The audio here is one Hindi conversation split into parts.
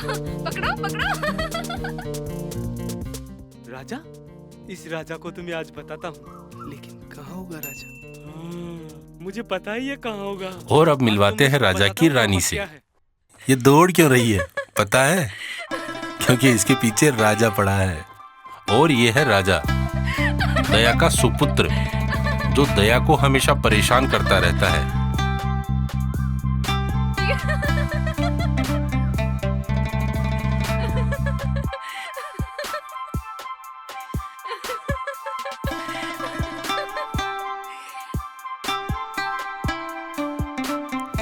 पकड़ो पकड़ो। राजा, इस राजा को तो मैं आज बताता हूँ, लेकिन कहाँ होगा राजा? मुझे पता ही है कहाँ होगा। और अब मिलवाते हैं राजा की रानी से। ये दौड़ क्यों रही है पता है? क्योंकि इसके पीछे राजा पड़ा है, और ये है राजा, दया का सुपुत्र, जो दया को हमेशा परेशान करता रहता है।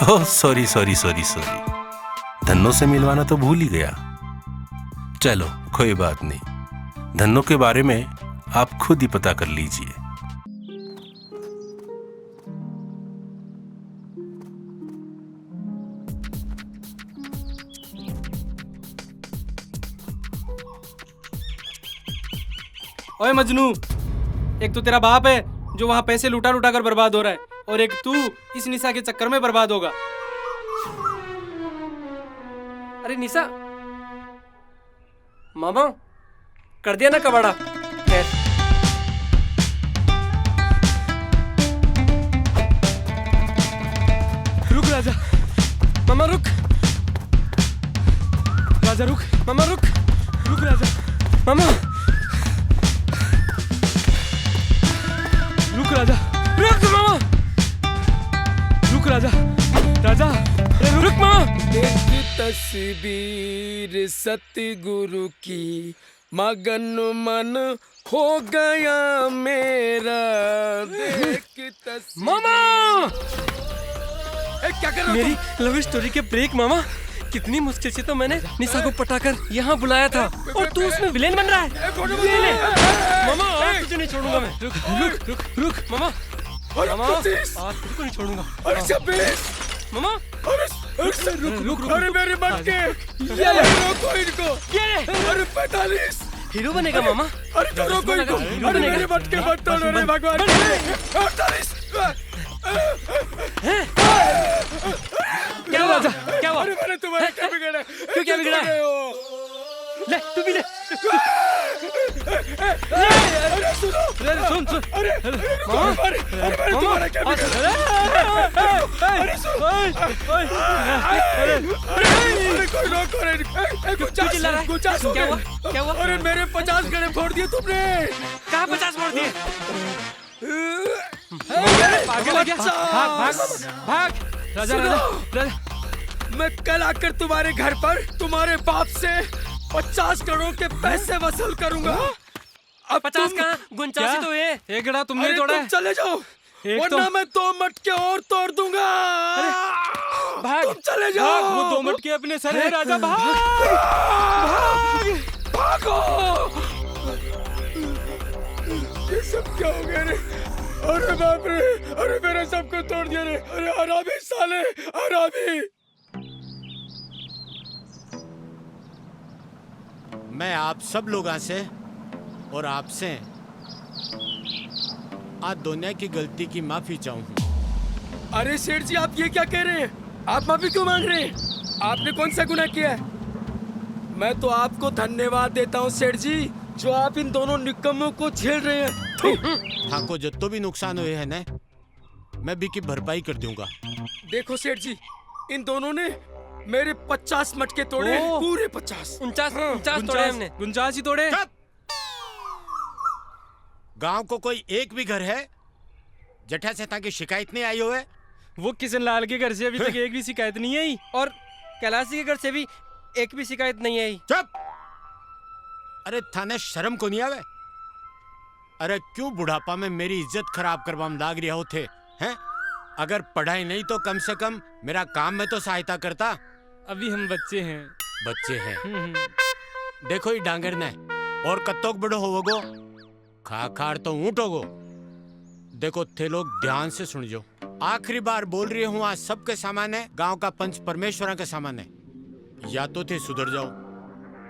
Oh sorry sorry sorry sorry, Dhanno से मिलवाना तो भूल ही गया। चलो कोई बात नहीं, धन्नो के बारे में आप खुद ही पता कर लीजिए। ओए मजनू, एक तो तेरा बाप है जो वहां पैसे लुटा लुटा कर बर्बाद हो रहा है, और एक तू इस निशा के चक्कर में बर्बाद होगा। अरे निशा, मामा कर दिया ना कबाड़ा। खैर, रुक राजा, मामा रुक, राजा रुक, मामा रुक, रुक राजा, मामा रुक राजा, रुक मामा, रुक राजा, राजा रुक मामा। एक तस्वीर सतगुरु की, मगन मन हो गया मेरा। देख तस्वीर। मामा क्या कर रहा हो मेरी लव स्टोरी के ब्रेक मामा, कितनी मुश्किल से तो मैंने निशा को पटाकर यहाँ बुलाया था, और तू उसमें विलेन बन रहा है। ये ले मामा, आज तुझे नहीं छोड़ूंगा मैं। रुक रुक रुक रुक मामा, मामा आज तुझको नहीं छोड़ूंगा। अरे 26, मामा अरे रुक रुक, अरे मेरे मटके, ये ले, रोको इनको। ये ले, अरे 45, हीरो बनेगा मामा। अरे तो रोको इनको, अरे मेरे मटके मत तोड़ो रे भगवान। 48, क्या हुआ राजा, क्या हुआ? अरे मैंने तुम्हारे क्या बिगाड़ा? क्यों क्या बिगड़ा? ले तू भी ले। अरे सुनो, अरे सुन सुन, अरे मामा, अरे मैंने तुम्हारा क्या बिगाड़ा? अरे सुन, अरे कोई रोको रे। चिल्ला रहा है? 50 हो क्या हुआ? गए। क्या हुआ? अरे मेरे 50 गड़े फोड़ दिए तुमने। कहाँ 50 मोड़ दिए? पागल है क्या? भाग भाग भाग राजा, राजा राजा। मैं कल आकर तुम्हारे घर पर तुम्हारे बाप से 50 करोड़ के पैसे वसूल करूंगा। अब 50 कहाँ, 49 तो ये एक गड़ा तुमने अरे तोड़ा तुम है। चले जाओ, एक वरना तो मैं 2 मटके और तोड़ दूंगा। भाग, तुम चले जाओ। भाग, वो 2 मटके अपने सर है राजा, भाग भागो। ये सब क्या हो गया रे? अरे बाप रे, अरे मेरा सबको तोड़ दिया रे। अरे हरामी साले, हरामी। मैं आप सब लोगों से और आपसे आज दुनिया की गलती की माफी चाहूँ। अरे सेठ जी, आप ये क्या कह रहे हैं? आप माफी क्यों मांग रहे हैं? आपने कौन सा गुनाह किया है? मैं तो आपको धन्यवाद देता हूँ सेठ जी, जो आप इन दोनों निकम्मों को झेल रहे हैं। थाको जितो भी नुकसान हुए है ना, मैं भी की भरपाई कर दूंगा। देखो सेठ जी, इन दोनों ने मेरे 50 मटके तोड़े, पूरे 50। 49 तोड़े हमने, 49 ही तोड़े। गांव को कोई एक भी घर है जठा से ताकि शिकायत नहीं आई हो है? वो किशन लाल के घर से अभी तक एक भी शिकायत नहीं आई, और कैलाशी के घर से भी एक भी शिकायत नहीं आई। चुप! अरे थाने शर्म को नहीं आवे? अरे क्यों बुढ़ापा में मेरी इज्जत खराब करवाम लाग रहा हो थे हैं? अगर पढ़ाई नहीं तो कम से कम मेरा काम में तो सहायता करता। अभी हम बच्चे हैं। बच्चे हैं? देखो ये डांगर ने और कत्तोक बड़ो होवोगो, खा खार तो ऊँट होगो। देखो थे लोग ध्यान से सुन जो, आखिरी बार बोल रही हूँ, आज सबके सामने गांव का पंच परमेश्वरा के सामने, या तो थे सुधर जाओ,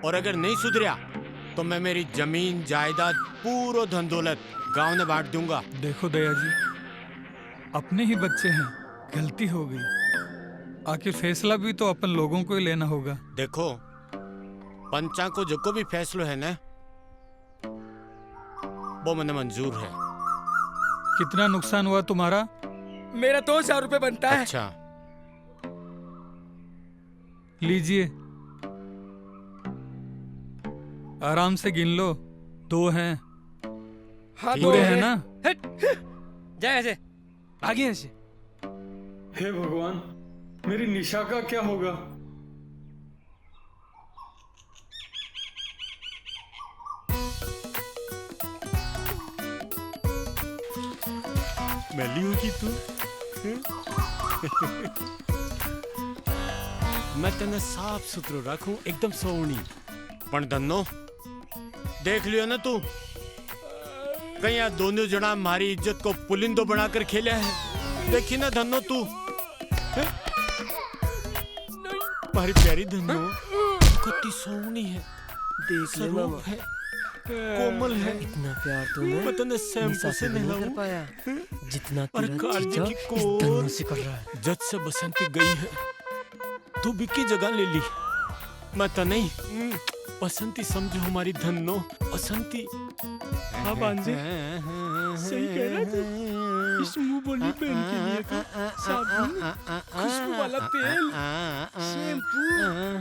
और अगर नहीं सुधरिया तो मैं मेरी जमीन जायदाद पूरा धन दौलत गांव ने बांट दूंगा। देखो दया जी, अपने ही बच्चे हैं, गलती हो गई, आखिर फैसला भी तो अपन लोगों को ही लेना होगा। देखो पंचा को जो को भी फैसलो है ना वो मैंने मंजूर है। कितना नुकसान हुआ तुम्हारा? मेरा 2,000 रुपए बनता है। अच्छा लीजिए, आराम से गिन लो। 2 हैं। हाँ ठीक दो पूरे है। हैं ना? जाए ऐसे, आगे ऐसे। हे भगवान, मेरी निशा का क्या होगा? मैली होगी तू। मैं तेने साफ सुथरो रखूं, एकदम सोनी। पण धन्नो देख लियो ना तू, कहीं आ दोनों जना हमारी इज्जत को पुलिंदो बनाकर खेला है। देखी ना धन्नो तू, हमारी प्यारी धन्नो कितनी सोनी है, देख ले मामा, है, कोमल है। इतना प्यार तूने मैं तने शैम्पू निशा से से नहीं कर नहलाऊं। पाया जितना और तेरा काली जीजा की इस कोर। धन्नो से कर रहा है। जज से बसंती गई है, तू बिक्की जगह ले ली। मैं तो नहीं, बसंती समझो हमारी धन्नो, बसंती। हाँ बांजे, सही कह रहा था। इस मुंह बोली बहन के लिए तो साबुन, खुशबू वाला तेल, शैम्पू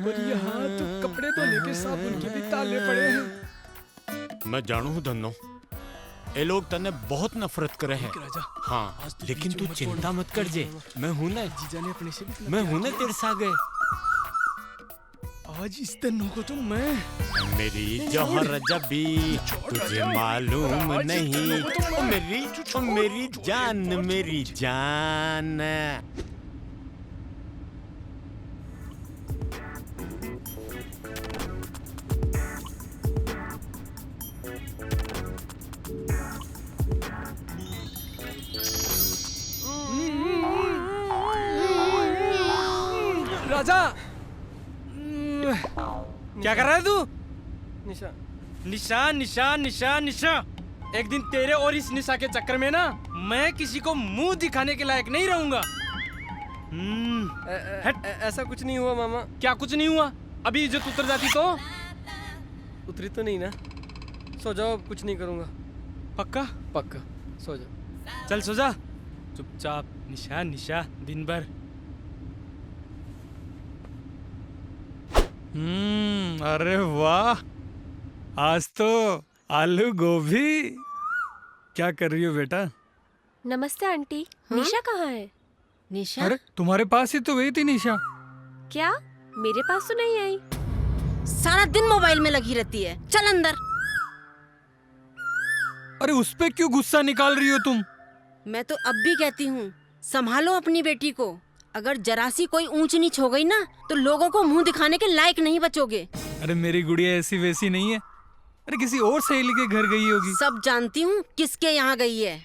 और यहाँ तो कपड़े धोने के साबुन के भी ताले पड़े हैं। मैं जानू हूँ धन्नो, ये लोग तने बहुत नफरत करे हैं। राजा, हाँ, लेकिन तू चिंता मत कर जे, मैं हूं ना, जीजा ने अपने से भी मैं हूं ना तेरे सागे। आज इस धन्नो को तो मैं मेरी जौहर जबी तुझे मालूम नहीं, ओ मेरी जान, मेरी जान। राजा, क्या कर रहा है तू? निशा, निशा निशा निशा निशा, एक दिन तेरे और इस निशा के चक्कर में ना मैं किसी को मुंह दिखाने के लायक नहीं रहूंगा। ऐसा कुछ नहीं हुआ मामा। क्या कुछ नहीं हुआ? अभी इज्जत उतर जाती तो? उतरी तो नहीं ना? सो जाओ, अब कुछ नहीं करूंगा। पक्का? पक्का सो जाओ। चल सो जा चुपचाप। निशा निशा दिन भर। अरे वाह, आज तो आलू गोभी। क्या कर रही हो बेटा? नमस्ते आंटी। निशा कहाँ है? निशा, अरे तुम्हारे पास ही तो गई थी निशा। क्या मेरे पास तो नहीं आई? सारा दिन मोबाइल में लगी रहती है। चल अंदर। अरे उस पे क्यों गुस्सा निकाल रही हो तुम? मैं तो अब भी कहती हूँ, संभालो अपनी बेटी को। अगर जरा सी कोई ऊंच नीच हो गई ना तो लोगों को मुंह दिखाने के लायक नहीं बचोगे। अरे मेरी गुड़िया ऐसी वैसी नहीं है। अरे किसी और सहेली के घर गई होगी। सब जानती हूँ किसके यहाँ गई है।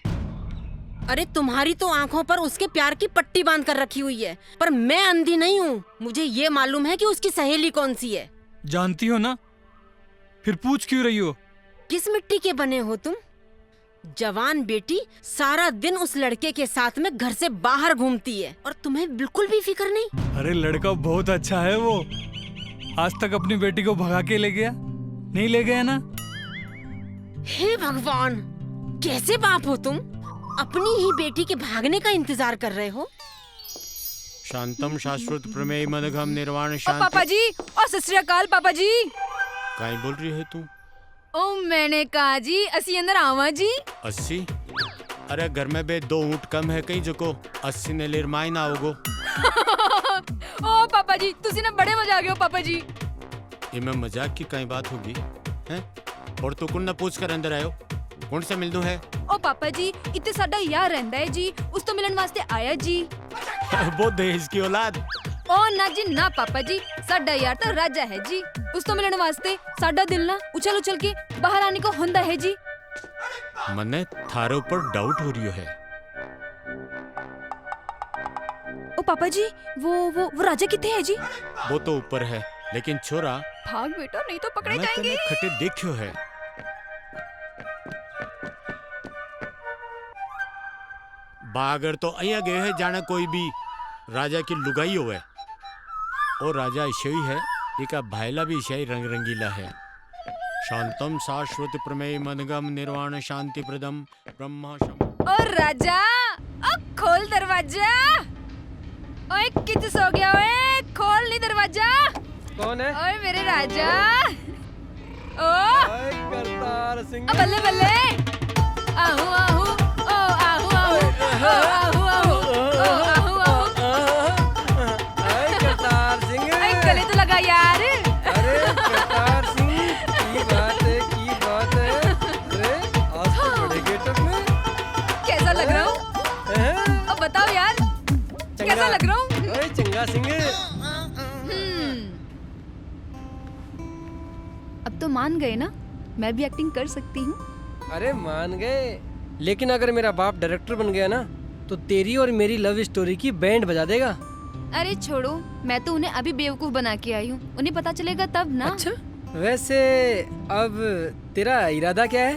अरे तुम्हारी तो आंखों पर उसके प्यार की पट्टी बांध कर रखी हुई है, पर मैं अंधी नहीं हूँ। मुझे ये मालूम है कि उसकी सहेली कौन सी है। जानती हो ना, फिर पूछ क्यों रही हो? किस मिट्टी के बने हो तुम? जवान बेटी सारा दिन उस लड़के के साथ में घर से बाहर घूमती है और तुम्हें बिल्कुल भी फिक्र नहीं। अरे लड़का बहुत अच्छा है वो। आज तक अपनी बेटी को भगा के ले गया? नहीं ले गया ना? हे भगवान, कैसे बाप हो तुम? अपनी ही बेटी के भागने का इंतजार कर रहे हो। शांतम शाश्वत प्रमेय मदघम निर्वाण ओ शांति। पापा जी, और सत श्री अकाल पापा जी। काई बोल रही है तू? ओ मैंने कहा जी असी अंदर आवा जी। 80? अरे घर में बे 2 ऊँट कम है कहीं जो को 80 ने लेर माई ना होगो। ओ पापा जी तुसी ना बड़े मजा आ गए हो पापा जी। इमें मजाक की कई बात होगी हैं? और तू कौन ना पूछ कर अंदर आयो? कौन से मिलदू है? ओ पापा जी इतने साडा यार रहंदा है जी, उस तो मिलन वास्ते आया जी। वो दहेज की औलाद। ओ ना जी ना पापा जी, साडा यार तो राजा है जी। उस तो मिलन वास्ते साडा दिल ना उछल उछल के बाहर आने को हुंदा है जी। मने थारे ऊपर डाउट हो रही है। ओ पापा जी वो राजा किथे है जी? वो तो ऊपर है, लेकिन छोरा भाग बेटा नहीं तो पकड़े मैं जाएंगे। तने खटे देखियो है। बागर तो अया गए है जाने कोई भी राजा की लुगाई होवे। और राजा ऐसे ही है इका भाईला भी शाही रंग रंगीला है। शांतम शाश्वत प्रमेय मनगम निर्वाण शांति प्रदम ब्रह्मा शम। और राजा अब खोल दरवाजा। ओए कित सो गया? ओए खोल नहीं दरवाजा। कौन है? ओए मेरे राजा। ओ करतार सिंह। बल्ले बल्ले। आहू आहू ओ आहू आहू ओ आहू आहू ओ आहू आहू। करतार सिंह। गले तो लगा यार। अरे करतार सिंह की बात है, की बात है। अरे आज तो बड़े गेटअप में। कैसा लग रहा हूँ? अब बताओ यार कैसा लग रहा हूँ? ओए चंगा सिंह। अब तो मान गए ना, मैं भी एक्टिंग कर सकती हूँ। अरे मान गए, लेकिन अगर मेरा बाप डायरेक्टर बन गया ना तो तेरी और मेरी लव स्टोरी की बैंड बजा देगा। अरे छोड़ो, मैं तो उन्हें अभी बेवकूफ बना के आई हूँ, उन्हें पता चलेगा तब ना। अच्छा, वैसे अब तेरा इरादा क्या है?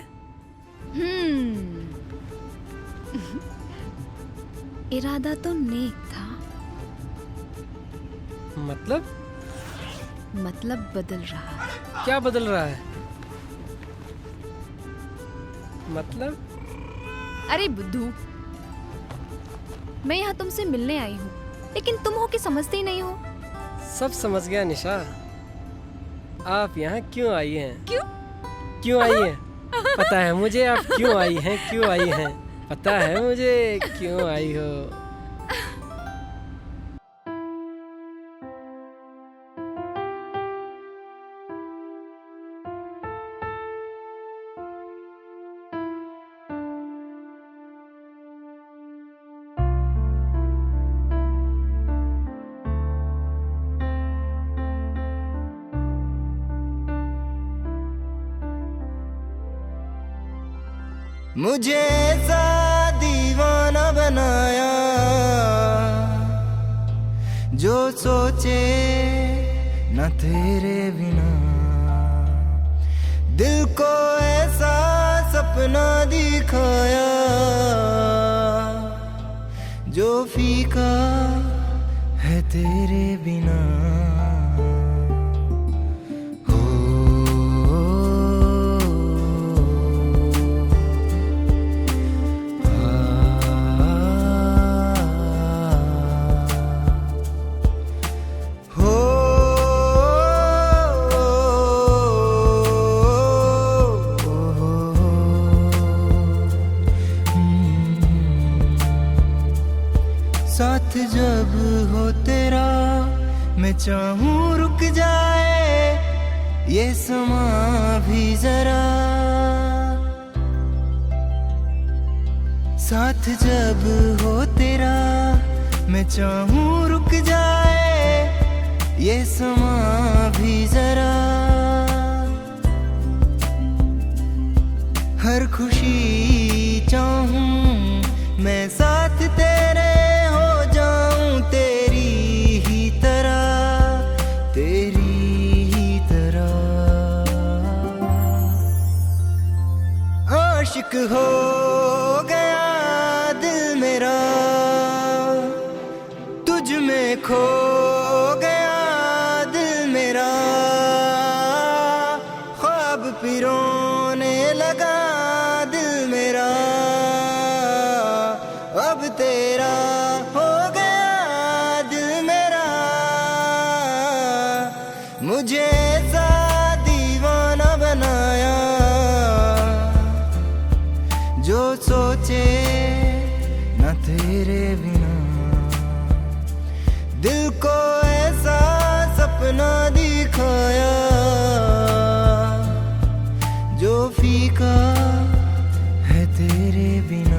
इरादा तो नेक था, मतलब बदल रहा है। क्या बदल रहा है? मतलब? अरे बुद्धू, मैं यहाँ तुमसे मिलने आई हूँ, लेकिन तुम हो कि समझते ही नहीं हो। सब समझ गया निशा। आप यहाँ क्यों आई हैं? क्यों आई हैं? पता है मुझे आप क्यों आई हैं, क्यों आई हैं। पता है मुझे क्यों आई हो। मुझे ऐसा दीवाना बनाया जो सोचे न तेरे बिना, दिल को ऐसा सपना दिखाया जो फीका है तेरे बिना। साथ जब हो तेरा मैं चाहूं रुक जाए ये समा भी जरा। साथ जब हो तेरा मैं चाहूं रुक जाए ये समा भी जरा। हर खुशी चाहूं मैं साथ तेरे हो जाऊं, तेरी ही तरह, तेरी ही तरह। आशिक हो गया दिल मेरा, तुझ में खो गया दिल मेरा। ख्वाब पिरोने लगा दिल मेरा, अब तेरा हो गया दिल मेरा। मुझे ऐसा दीवाना बनाया जो सोचे न तेरे बिना, दिल को ऐसा सपना दिखाया जो फीका है तेरे बिना।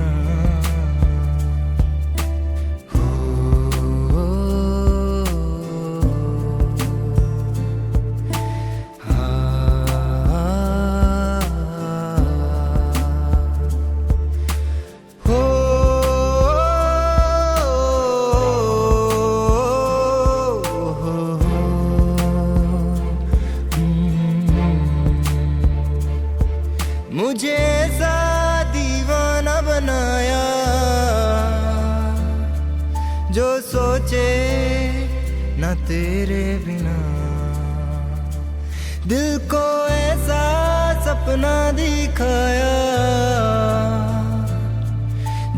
मुझे ऐसा दीवाना बनाया जो सोचे न तेरे बिना। दिल को ऐसा सपना दिखाया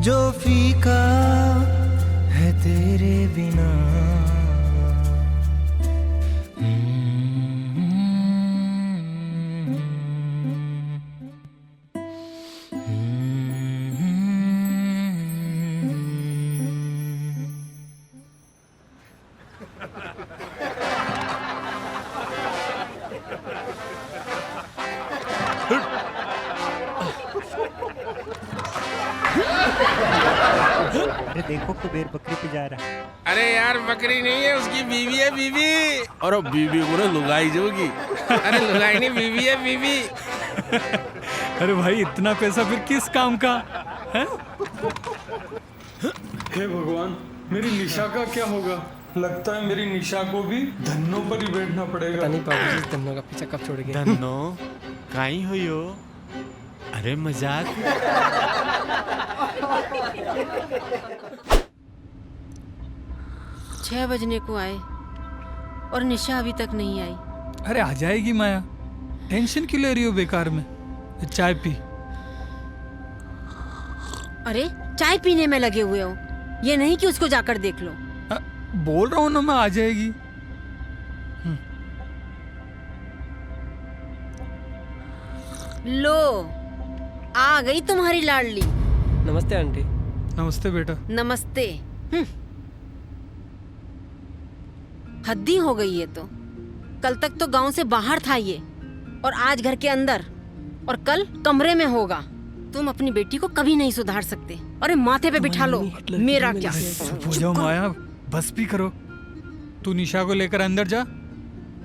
जो फीका है तेरे बिना। अरे देखो कुबेर बकरी पे जा रहा है। अरे यार बकरी नहीं है, उसकी बीवी है, बीवी। और बीवी को ना लुगाई जोगी। अरे लुगाई नहीं, बीवी है, बीवी। अरे भाई इतना पैसा फिर किस काम का है? हे भगवान, मेरी निशा का क्या होगा? लगता है मेरी निशा को भी धन्नों पर ही बैठना पड़ेगा। पता नहीं बाबूजी धन्नो का पीछा कब छोड़ गए। धन्नो काई हुई हो? अरे मजाक। 6 बजने को आए और निशा अभी तक नहीं आई। अरे आ जाएगी माया, टेंशन क्यों ले रही हो बेकार में? चाय पी। अरे चाय पीने में लगे हुए हो, ये नहीं कि उसको जाकर देख लो। बोल रहा हूँ ना मैं, आ जाएगी। लो आ गई तुम्हारी लाडली। नमस्ते आंटी। नमस्ते बेटा। नमस्ते। हद्दी हो गई है। तो कल तक तो गांव से बाहर था ये, और आज घर के अंदर, और कल कमरे में होगा। तुम अपनी बेटी को कभी नहीं सुधार सकते। अरे माथे पे बिठा लो, मेरा क्या। चुप हो जाओ माया, बस भी करो। तू निशा को लेकर अंदर जा,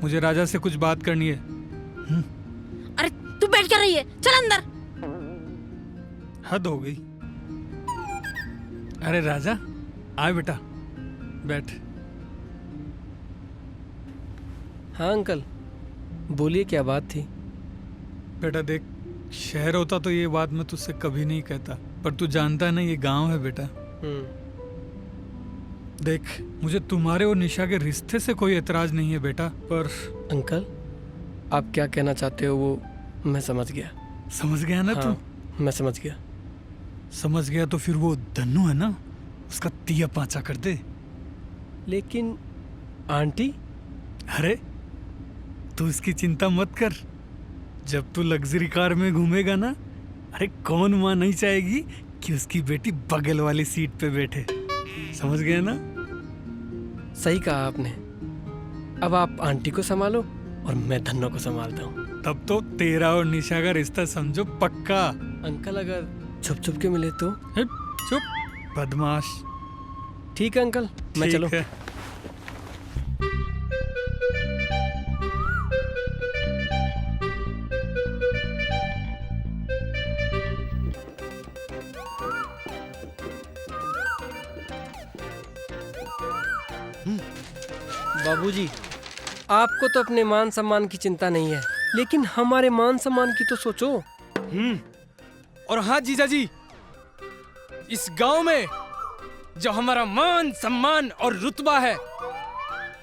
मुझे राजा से कुछ बात करनी है। अरे तू बैठ कर रही है, चल अंदर। हद हो गई। अरे राजा आए बेटा, बैठ। हाँ अंकल बोलिए, क्या बात थी? बेटा देख, शहर होता तो ये बात मैं तुझसे कभी नहीं कहता, पर तू जानता है ना ये गांव है बेटा। देख, मुझे तुम्हारे और निशा के रिश्ते से कोई एतराज नहीं है बेटा, पर अंकल आप क्या कहना चाहते हो वो मैं समझ गया। समझ गया ना? हाँ, मैं समझ गया। समझ गया तो फिर वो धन्नू है ना, उसका तिया पांचा कर दे। लेकिन आंटी। अरे तू इसकी चिंता मत कर, जब तू लग्जरी कार में घूमेगा ना, अरे कौन माँ नहीं चाहेगी कि उसकी बेटी बगल वाली सीट पे बैठे। समझ गए ना? सही कहा आपने। अब आप आंटी को संभालो और मैं धन्नो को संभालता हूँ। तब तो तेरा और निशा का रिश्ता समझो पक्का। अंकल अगर छुप छुप के मिले तो? चुप बदमाश। ठीक है अंकल, मैं चलो। है। बाबूजी, आपको तो अपने मान सम्मान की चिंता नहीं है, लेकिन हमारे मान सम्मान की तो सोचो। और हाँ जीजा जी, इस गांव में जो हमारा मान सम्मान और रुतबा है,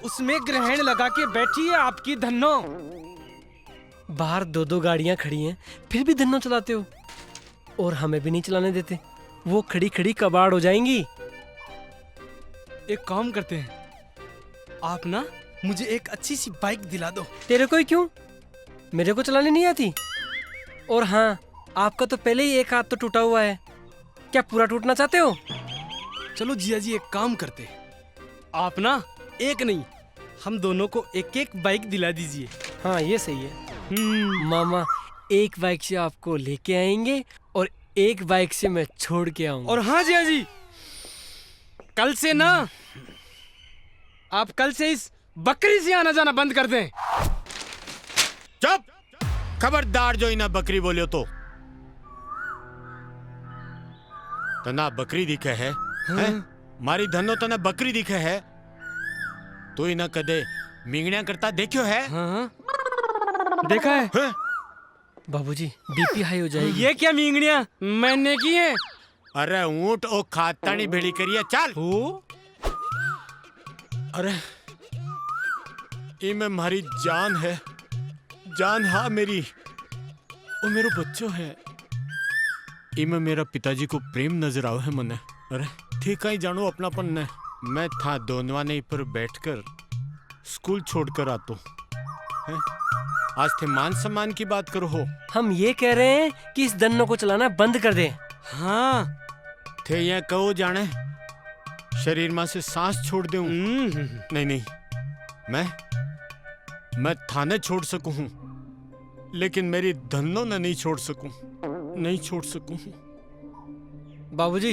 उसमें ग्रहण लगा के बैठी है आपकी धन्नो। बाहर 2-2 गाड़ियां खड़ी हैं, फिर भी धन्नो चलाते हो, और हमें भी नहीं चलाने देते। वो खड़ी खड़ी कबाड़ हो जाएंगी। एक काम करते हैं, आप ना मुझे एक अच्छी सी बाइक दिला दो। तेरे को ही क्यों? मेरे को चलाने नहीं आती। और हाँ, आपका तो पहले ही एक हाथ तो टूटा हुआ है, क्या पूरा टूटना चाहते हो? चलो जिया जी, एक काम करते हैं, आप ना एक नहीं, हम दोनों को एक एक बाइक दिला दीजिए। हाँ ये सही है। मामा एक बाइक से आपको लेके आएंगे और एक बाइक से मैं छोड़ के आऊंगा। और हाँ जिया जी, कल से ना आप कल से इस बकरी से आना जाना बंद कर दें। चुप! खबरदार जो इना बकरी बोलियो तो तना बकरी दिखे है, हैं? मारी धनो तना बकरी दिखे है। तू इना कदे मिंगणिया करता देखियो है? हाँ, देखा है? बाबूजी बीपी हाई हो जाएगी। ये क्या मिंगणिया मैंने की है? अरे ऊंट ओ खातानी भेड़ी करिए, चल। अरे इमे मारी जान है, जान हा मेरी ओ मेरो बच्चो है इमे मेरा पिताजी को प्रेम नजर आओ है मने। अरे ठीक ही जानो अपनापन ने मैं था दोनवाने पर बैठकर स्कूल छोड़कर आतो हैं? आज थे मान सम्मान की बात करो हो। हम ये कह रहे हैं कि इस दन्नो को चलाना बंद कर दे। हाँ थे ये कहो जाने शरीर में से सांस छोड़ दूं। नहीं नहीं मैं थाने छोड़ सकूं हूं लेकिन मेरी धन्नो ने नहीं छोड़ सकूं, नहीं छोड़ सकूं। बाबूजी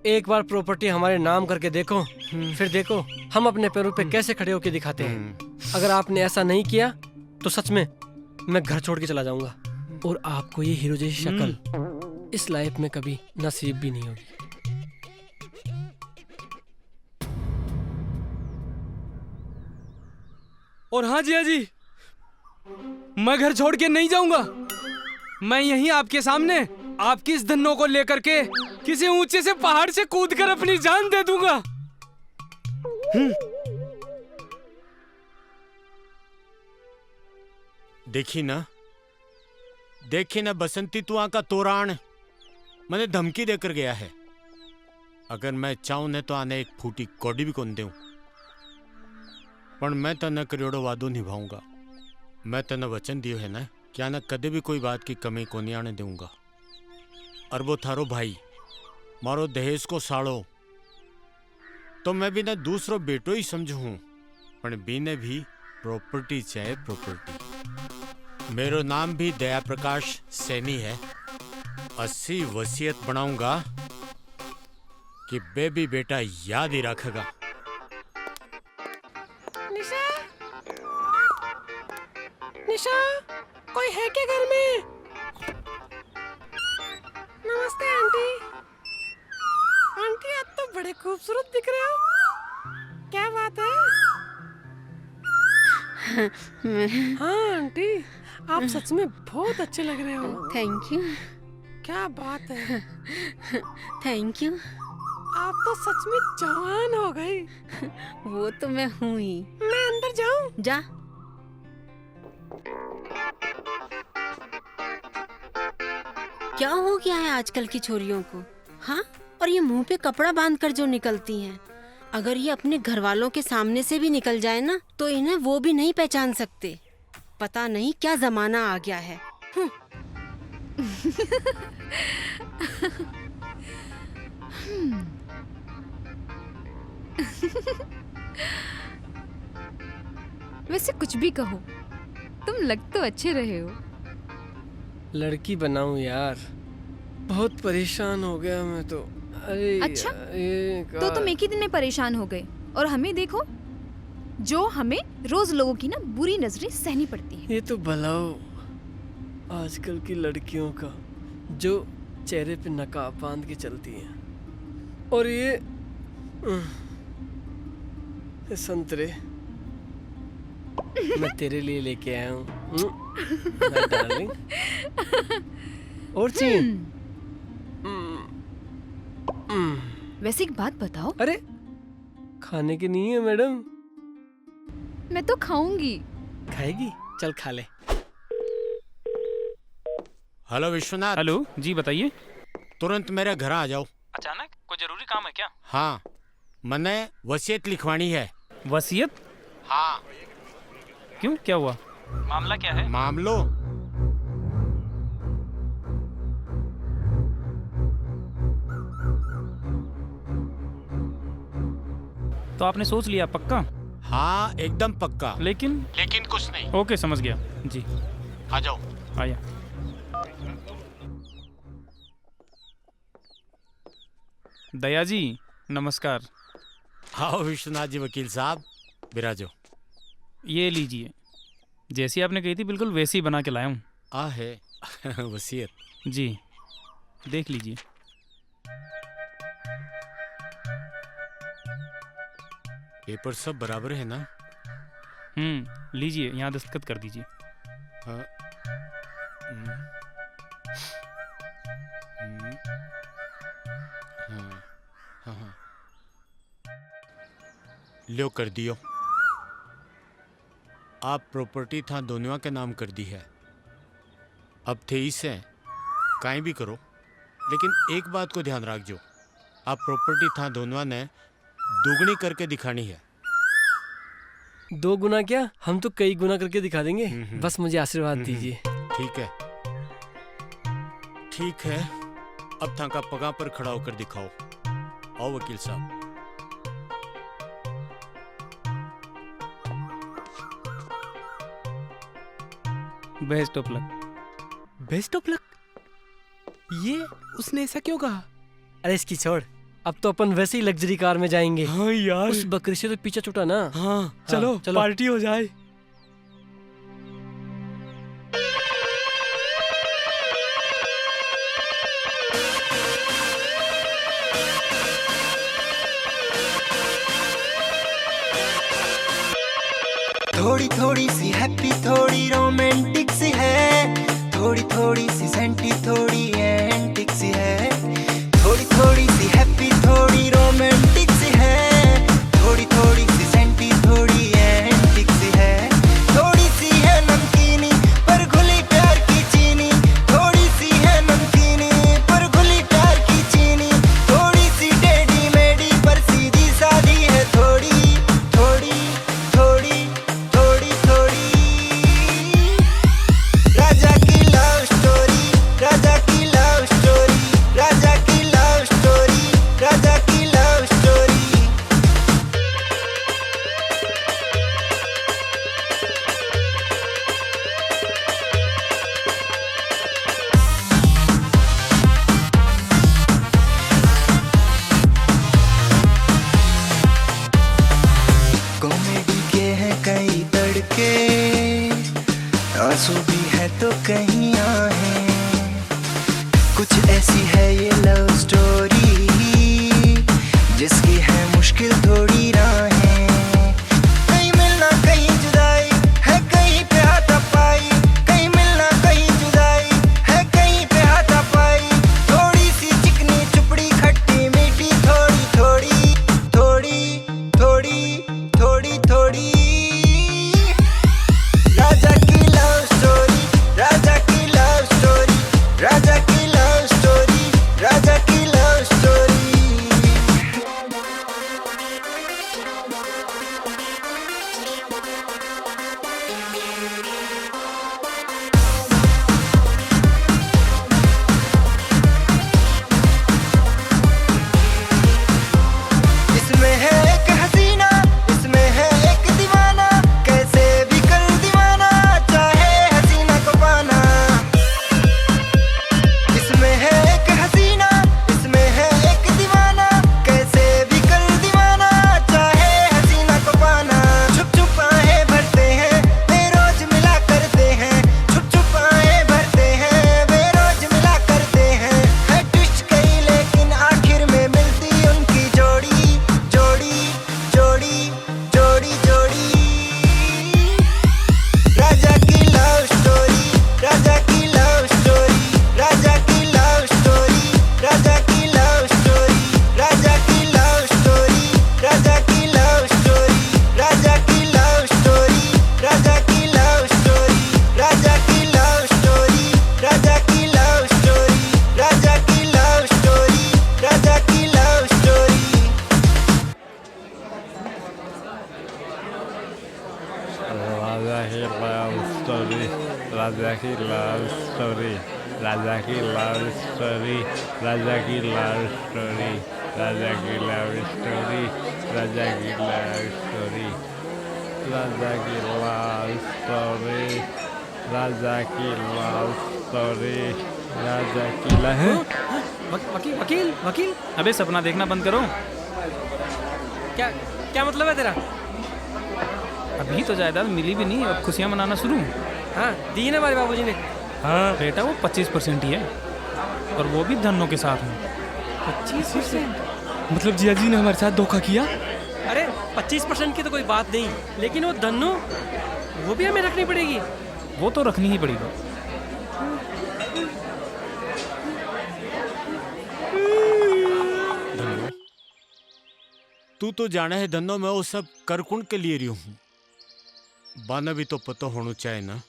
एक बार प्रॉपर्टी हमारे नाम करके देखो, फिर देखो हम अपने पैरों पे कैसे खड़े होके दिखाते हैं। अगर आपने ऐसा नहीं किया तो सच में मैं घर छोड़ के चला जाऊंगा और आपको ये हीरो जैसी शक्ल इस लाइफ में कभी नसीब भी नहीं होगी। और हाँ जिया जी, मैं घर छोड़ के नहीं जाऊंगा। मैं यहीं आपके सामने आपकी इस धन्नो को लेकर के किसी ऊंचे से पहाड़ से कूदकर अपनी जान दे दूंगा। देखी ना बसंती तू का तोरान मैंने धमकी देकर गया है। अगर मैं चाहूं ने तो आने एक फूटी कौड़ी भी कौन दूं, पर मैं तने करोड़ों वादो निभाऊंगा। मैं तने वचन दियो है ना क्या ना कदे भी कोई बात की कमी को नहीं आने दूंगा। और वो थारो भाई मारो दहेज को साड़ो तो मैं भी ना दूसरो बेटो ही समझूं, पर बीने भी प्रॉपर्टी चाहे प्रॉपर्टी। मेरो नाम भी दया प्रकाश सैनी है। 80 वसीयत बनाऊंगा कि बेबी बेटा याद ही रखेगा। निशा, निशा, कोई है क्या घर में? नमस्ते आंटी। आंटी आप तो बड़े खूबसूरत दिख रहे हो। क्या बात है? हाँ आंटी, आप सच में बहुत अच्छे लग रहे हो। Thank you. क्या बात है? Thank you. आप तो सच में जवान हो गई। वो तो मैं हूँ ही। मैं अंदर जाऊं? जा। क्या हो गया है आजकल की छोरियों को? हाँ, और ये मुंह पे कपड़ा बांधकर जो निकलती हैं, अगर ये अपने घर वालों के सामने से भी निकल जाए ना तो इन्हें वो भी नहीं पहचान सकते। पता नहीं क्या जमाना आ गया है। वैसे कुछ भी कहो, तुम लग तो अच्छे रहे हो। लड़की बनाऊं यार, बहुत परेशान हो गया मैं तो। अरे अच्छा, तो तुम एक ही दिन में परेशान हो गए और हमें देखो, जो हमें रोज लोगों की ना बुरी नजरें सहनी पड़ती है। ये तो भलाओ आजकल की लड़कियों का, जो चेहरे पे नकाब बांध के चलती हैं। और ये संतरे मैं तेरे लिए लेके आया हूँ डार्लिंग। और चीन। वैसे एक बात बताओ। अरे खाने के नहीं है मैडम। मैं तो खाऊंगी। खाएगी? चल खा ले। हेलो विश्वनाथ। हेलो जी, बताइए। तुरंत मेरे घर आ जाओ। अचानक? कोई जरूरी काम है क्या? हाँ, मने वसीयत लिखवानी है। वसीयत? हाँ। क्यों, क्या हुआ? मामला क्या है? मामलो तो आपने सोच लिया पक्का? हाँ एकदम पक्का। लेकिन कुछ नहीं। ओके, समझ गया जी। आ जाओ। आया। दया जी नमस्कार। आओ विश्वनाथ जी वकील साहब, बिराजो। ये लीजिए, जैसी आपने कही थी बिल्कुल वैसी ही बना के लाया हूँ। आ है वसीयत जी, देख लीजिए। पेपर सब बराबर है ना? लीजिए, यहाँ दस्तखत कर दीजिए। हाँ। हाँ। लो कर दियो। आप प्रॉपर्टी था दोनों के नाम कर दी है। अब थे इससे काई भी करो, लेकिन एक बात को ध्यान रख जो, आप प्रॉपर्टी था दोनों ने दोगुनी करके दिखानी है। 2 गुना क्या, हम तो कई गुना करके दिखा देंगे। बस मुझे आशीर्वाद दीजिए। ठीक है, ठीक है। अब था का पगा पर खड़ा होकर दिखाओ। आओ वकील साहब। Best of luck. Best of luck? ये उसने ऐसा क्यों कहा? अरे इसकी छोड़, अब तो अपन वैसे ही लग्जरी कार में जाएंगे। हाँ यार, उस बकरी से तो पीछा छूटा ना। हाँ चलो, चलो पार्टी हो जाए। थोड़ी थोड़ी सी हैप्पी, थोड़ी रोमांटिक सी है, थोड़ी थोड़ी सी सेंटी, थोड़ी एंटिक सी है। थोड़ी थोड़ी सी हैप्पी, थोड़ी रोमांटिक सी है, थोड़ी थोड़ी सी सेंटी, थोड़ी एंटिक सी है। थोड़ी सी है नमकीनी पर घुली प्यार की चीनी, थोड़ी सी है नमकीनी पर घुली प्यार की चीनी। थोड़ी सी टेढ़ी मेढ़ी पर सीधी सादी है, थोड़ी थोड़ी थोड़ी थोड़ी थोड़ी। राजा की लव स्टोरी, राजा की लव स्टोरी, राजा की लव स्टोरी, राजा की लव स्टोरी। कॉमेडी के हैं कई तड़के, आंसू भी है तो कहीं आहें। कुछ ऐसी है ये लव स्टोरी जिसकी है मुश्किल थोड़ी राहें। कहीं मिलना कहीं जुदाई है, कहीं पे हाथापाई, कहीं मिलना कहीं जुदाई है, कहीं पे हाथापाई। थोड़ी सी चिकनी चुपड़ी खट्टी मीठी, थोड़ी थोड़ी थोड़ी थोड़ी थोड़ी थोड़ी। राजा की लव स्टोरी, राजा की लव स्टोरी, राजा की लव स्टोरी, राजा की लव स्टोरी। इसमें है एक हसीना, इसमें है एक दीवाना, कैसे भी कर दीवाना चाहे हसीना को पाना। इसमें है एक हसीना, इसमें है एक दीवाना, कैसे भी कर दीवाना चाहे हसीना को पाना। छुप छुप आहें भरते हैं वे रोज मिला करते हैं, छुप छुप आहें भरते हैं वे रोज मिला करते हैं। है ट्विस्ट कई लेकिन आखिर में मिलती उनकी जोड़ी जोड़ी जोड़ी जोड़ी जोड़ी। राजा की लव स्टोरी, राजा की लव स्टोरी, राजा की लव स्टोरी, राजा की लव स्टोरी, राजा की लव स्टोरी, राजा की लव स्टोरी, राजा की लव स्टोरी, राजा की लव स्टोरी, राजा की लव स्टोरी, राजा की लव स्टोरी, राजा की लव स्टोरी, राजा की लव स्टोरी। राजा की लव स्टोरी, राजा की लव स्टोरी, राजा की लव स्टोरी, राजा की लव स्टोरी, राजा की लव स्टोरी, राजा की लव स्टोरी, राजा की लव स्टोरी, राजा की लव स्टोरी, राजा की लव। वकील वकील वकील, अबे सपना देखना बंद करो। क्या क्या मतलब है तेरा? अभी तो जायदाद मिली भी नहीं और खुशियां मनाना शुरू। हाँ दी है ना हमारे बाबूजी ने। हाँ बेटा, वो 25% ही है, और वो भी धनों के साथ में। 25%? मतलब जिया जी ने हमारे साथ धोखा किया? अरे 25% की तो कोई बात नहीं, लेकिन वो धन्नो वो भी हमें रखनी पड़ेगी। वो तो रखनी ही पड़ेगी। धन्नो, तू तो जाना है धन्नो, मैं वो सब कर कुंड के लिए रही हूँ। बाना भी तो पता होना चाहिए ना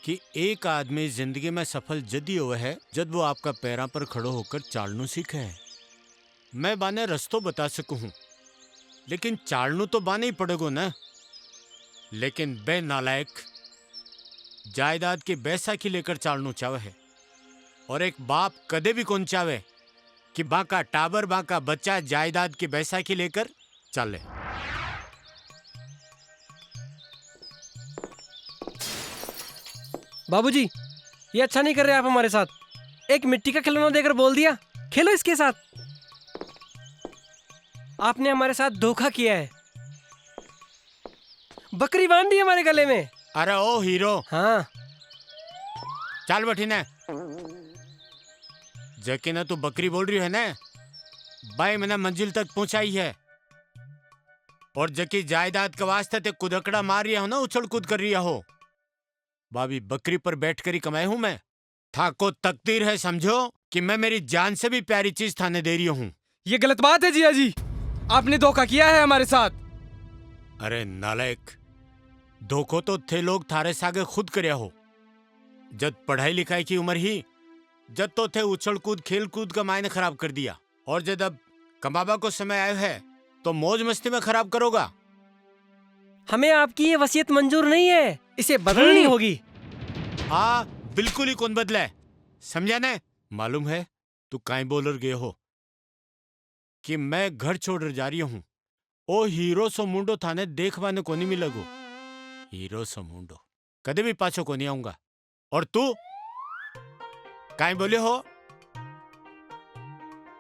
कि एक आदमी जिंदगी में सफल जदी हुआ है जब वो आपका पैरों पर खड़ो होकर चालनू सीखे है। मैं बाने रस्तों बता सकूं लेकिन चालनू तो बाने ही पड़ेगो ना। लेकिन बे नालायक जायदाद की बैसाखी लेकर चालनू चावे है और एक बाप कदे भी कौन चावे कि बाका टाबर बाका बच्चा जायदाद की बैसाखी लेकर चले। बाबूजी, ये अच्छा नहीं कर रहे आप हमारे साथ। एक मिट्टी का खिलौना देकर बोल दिया खेलो इसके साथ। आपने हमारे साथ धोखा किया है। बकरी बांध दी हमारे गले में। अरे ओ हीरो, हाँ चल बैठी ना। जैके ना तू बकरी बोल रही है ना, भाई मैंने मंजिल तक पहुंचाई है और जकी जायदाद के वास्ते ते कुदकड़ा मार रही हो ना, उछल कूद कर रही हो, भाभी बकरी पर बैठ कर ही कमाए हूं मैं। था को तकदीर है समझो कि मैं मेरी जान से भी प्यारी चीज थाने दे रही हूं। ये गलत बात है जिया जी, आपने धोखा किया है हमारे साथ। अरे नालायक, धोखो तो थे लोग थारे सागे खुद करया हो। जब पढ़ाई लिखाई की उम्र ही जब तो थे उछल कूद खेल कूद का मायने खराब कर दिया और जब अब कमाबा को समय आया है तो मौज मस्ती में खराब करोगा। हमें आपकी ये वसीयत मंजूर नहीं है, इसे बदलनी होगी। हाँ बिल्कुल ही कौन बदला है, समझा ना। मालूम है तू काई बोलर गए हो कि मैं घर छोड़ जा रही हूं। ओ हीरो सो मुंडो थाने देखवाने को नहीं मिलेगो। हीरो सो मुंडो कदे भी पाछो को नहीं आऊंगा। और तू काई बोले हो?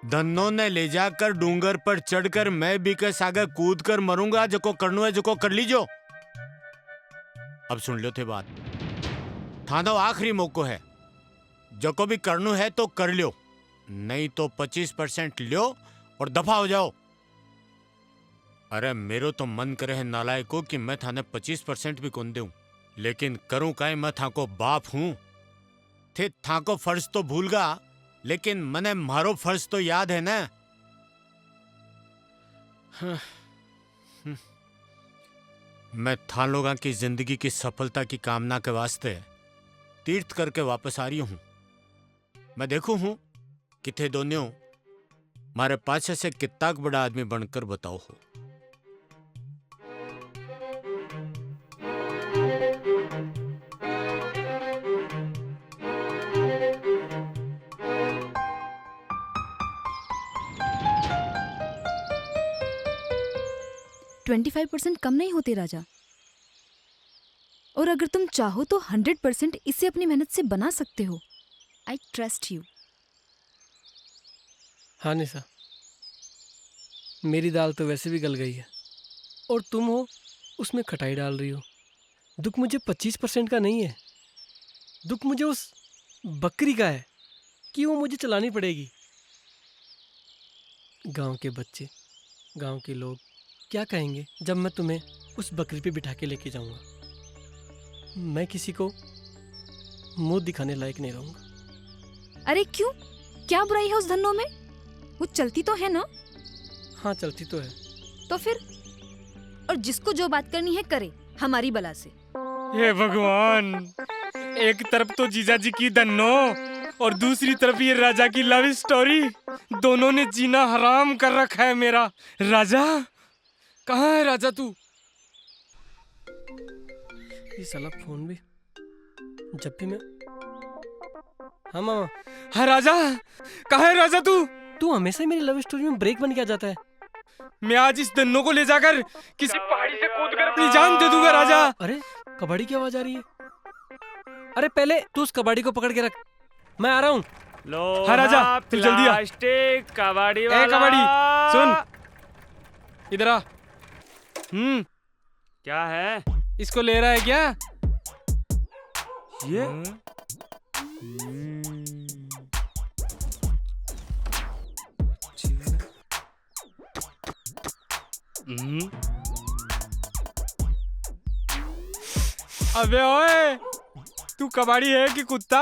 धन्नो ने ले जाकर डूंगर पर चढ़कर मैं भी के सागर कूद कर मरूंगा। जको करनो है जको कर लीजो। अब सुन लो थे बात, थानो आखिरी मौको है। जको भी करनो है तो कर लो, नहीं तो 25% लो और दफा हो जाओ। अरे मेरो तो मन करे है नालायको कि मैं थाने 25% भी कौन दूं, लेकिन करूं काई, मैं थाको बाप हूं। थे थाको फर्ज तो भूलगा लेकिन मने मारो फर्ज तो याद है ना। मैं था लोगों की जिंदगी की सफलता की कामना के वास्ते तीर्थ करके वापस आ रही हूं। मैं देखू हूं कि थे दोनों मारे पाछे से कितना बड़ा आदमी बनकर बताओ हो। — 25% कम नहीं होते राजा, और अगर तुम चाहो तो 100% इसे अपनी मेहनत से बना सकते हो। I trust you. हाँ निशा, मेरी दाल तो वैसे भी गल गई है और तुम हो उसमें खटाई डाल रही हो। दुख मुझे 25% का नहीं है, दुख मुझे उस बकरी का है कि वो मुझे चलानी पड़ेगी। गांव के बच्चे, गांव के लोग क्या कहेंगे जब मैं तुम्हें उस बकरी पे बिठा के लेके जाऊंगा। मैं किसी को मुंह दिखाने लायक नहीं रहूंगा। अरे क्यों, क्या बुराई है उस धन्नो में? वो चलती तो है ना? हाँ चलती तो है। तो फिर, और जिसको जो बात करनी है करे, हमारी बला से। हे भगवान, एक तरफ तो जीजा जी की धन्नो और दूसरी तरफ ये राजा की लव स्टोरी, दोनों ने जीना हराम कर रखा है मेरा। राजा कहाँ है राजा तू? ये साला फोन भी जब भी मैं। हाँ मामा। हाँ राजा, कहाँ है राजा तू? तू हमेशा ही मेरी लव स्टोरी में ब्रेक बन के आ जाता है। मैं आज इस धन्नो को ले जाकर किसी पहाड़ी से कूदकर अपनी जान दे दूंगा राजा। अरे कबाड़ी की आवाज आ रही है। अरे पहले तू उस कबाड़ी को पकड़ के रख, मैं आ रहा हूँ। लो हाँ राजा, तू जल्दी आ। कबाड़ी ए कबाड़ी सुन, इधर आ। क्या है? इसको ले रहा है क्या? ये अबे ओए, तू कबाड़ी है कि कुत्ता?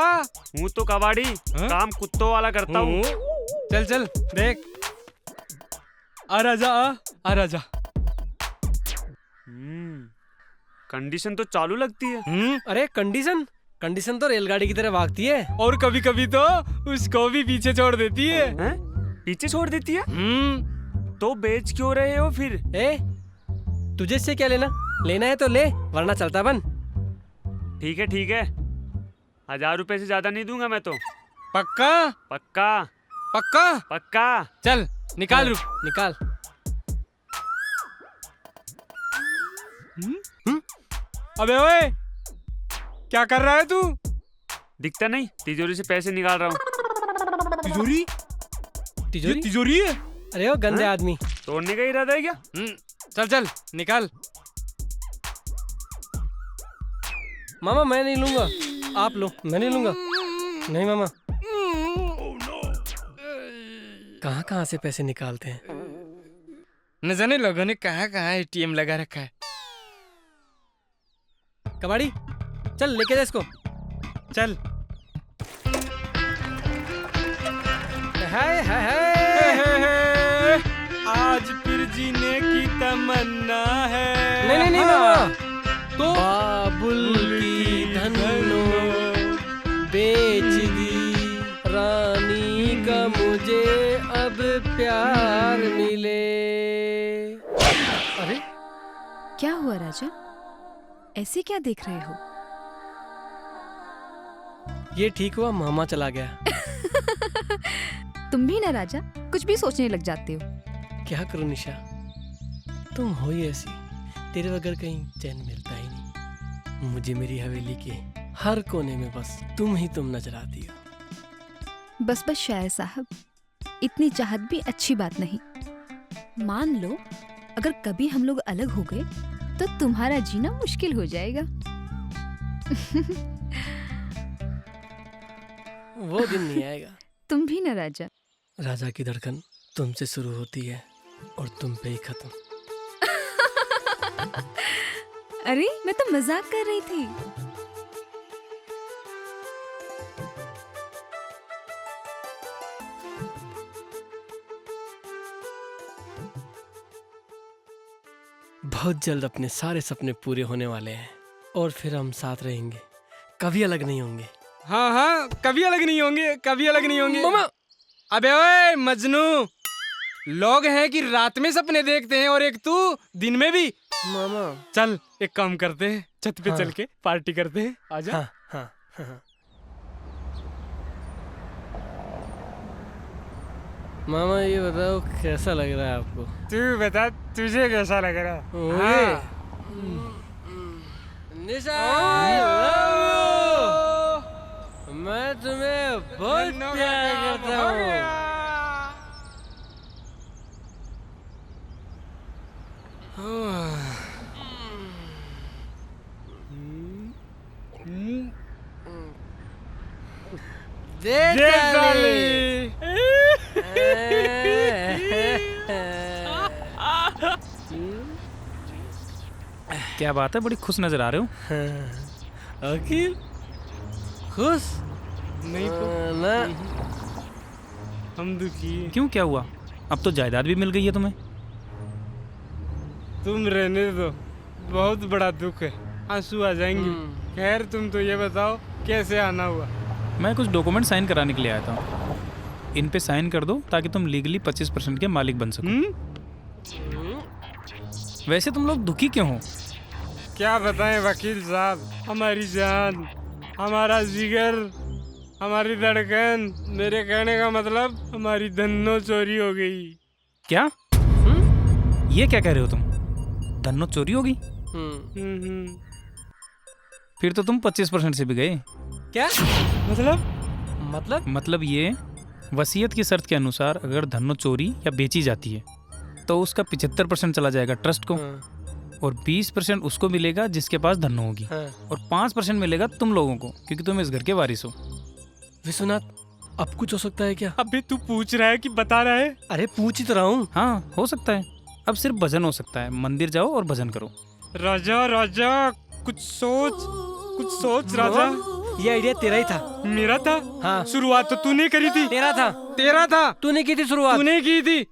हूँ तो कबाड़ी, काम कुत्तों वाला करता हूँ। चल चल देख। आ राजा, आ राजा। कंडीशन तो चालू लगती है। अरे कंडीशन कंडीशन तो रेलगाड़ी की तरह भागती है। और कभी कभी तो उसको भी पीछे छोड़ देती है। हैं? पीछे छोड़ देती है? तो बेच क्यों रहे हो फिर? ए तुझे इससे क्या लेना? लेना है तो ले, वरना चलता बन। ठीक है 1000 रुपए से ज्यादा नहीं दूंगा मैं तो। पक्का? पक्का पक्का? पक्का। चल निकाल रुक। निकाल। अबे ओए, क्या कर रहा है तू? दिखता नहीं, तिजोरी से पैसे निकाल रहा हूँ। तिजोरी? तिजोरी? ये तिजोरी है? अरे वो गंदे आदमी। तोड़ने का इरादा है क्या? चल निकाल। मामा मैं नहीं लूंगा, आप लो। मैं नहीं लूंगा। नहीं मामा। कहाँ से पैसे निकालते हैं? न जाने लोगों ने कहाँ एटीएम लगा रखा है। कबाड़ी चल लेके जा इसको। चल। हाय हाय हाय। आज फिर जीने की तमन्ना है। नहीं मामा। तो बाबुल की धनो बेच दी रानी का मुझे अब प्यार मिले। अरे क्या हुआ राजा, ऐसे क्या देख रहे हो? ये ठीक हुआ मामा चला गया। तुम भी ना राजा, कुछ भी सोचने लग जाते हो। क्या करूं निशा, तुम हो ही ऐसी, तेरे बगैर कहीं चैन मिलता ही नहीं। मुझे मेरी हवेली के हर कोने में बस तुम नजर आती हो। बस शायर साहब, इतनी चाहत भी अच्छी बात नहीं। मान लो अगर कभी हम लोग अलग हो गए तो तुम्हारा जीना मुश्किल हो जाएगा। वो दिन नहीं आएगा। तुम भी ना राजा। राजा की धड़कन तुमसे शुरू होती है और तुम पे ही खत्म। अरे मैं तो मजाक कर रही थी। बहुत जल्द अपने सारे सपने पूरे होने वाले हैं और फिर हम साथ रहेंगे, कभी अलग नहीं होंगे। हाँ कभी अलग नहीं होंगे। मामा। अबे ओए मजनू, लोग हैं कि रात में सपने देखते हैं और एक तू दिन में भी। मामा चल एक काम करते हैं, छत पे हाँ। चल के पार्टी करते हैं। आजा। हाँ। मामा ये बताओ कैसा लग रहा है आपको? तू बता, तुझे कैसा लग रहा है? मुझे निशा, मैं तुम्हें बहुत प्यार करता हूँ। क्या बात है, बड़ी खुश नजर आ रहे हो। अखिल खुश नहीं तो ना। हम दुखी हैं। क्यों, क्या हुआ? अब तो जायदाद भी मिल गई है तुम्हें। तुम रहने दो, बहुत बड़ा दुख है, आंसू आ जाएंगे। खैर तुम तो ये बताओ कैसे आना हुआ? मैं कुछ डॉक्यूमेंट साइन कराने के लिए आया था। इन पे साइन कर दो ताकि तुम लीगली 25% के मालिक बन सको। वैसे तुम लोग दुखी क्यों हो? क्या बताएं वकील साहब, हमारी जान, हमारा जिगर, हमारी धड़कन, मेरे कहने का मतलब हमारी धन्नो चोरी हो गई। क्या? ये क्या कह रहे हो तुम? धन्नो चोरी होगी? फिर तो तुम 25% से भी गए। क्या मतलब ये वसीयत की शर्त के अनुसार अगर धन्नो चोरी या बेची जाती है तो उसका 75% चला जाएगा ट्रस्ट को, और 20% उसको मिलेगा जिसके पास धन्नो होगी, और 5% मिलेगा तुम लोगों को क्योंकि तुम इस घर के वारिस हो। विश्वनाथ, अब कुछ हो सकता है क्या? अबे तू पूछ रहा है कि बता रहा है? अरे पूछ ही तो रहा हूँ। हाँ हो सकता है। अब सिर्फ भजन हो सकता है। मंदिर जाओ और भजन करो। राजा कुछ सोच राजा। ये आइडिया तेरा ही था। मेरा था? हाँ। शुरुआत तो तूने करी थी। तेरा था। तूने की थी शुरुआत। तूने की थी।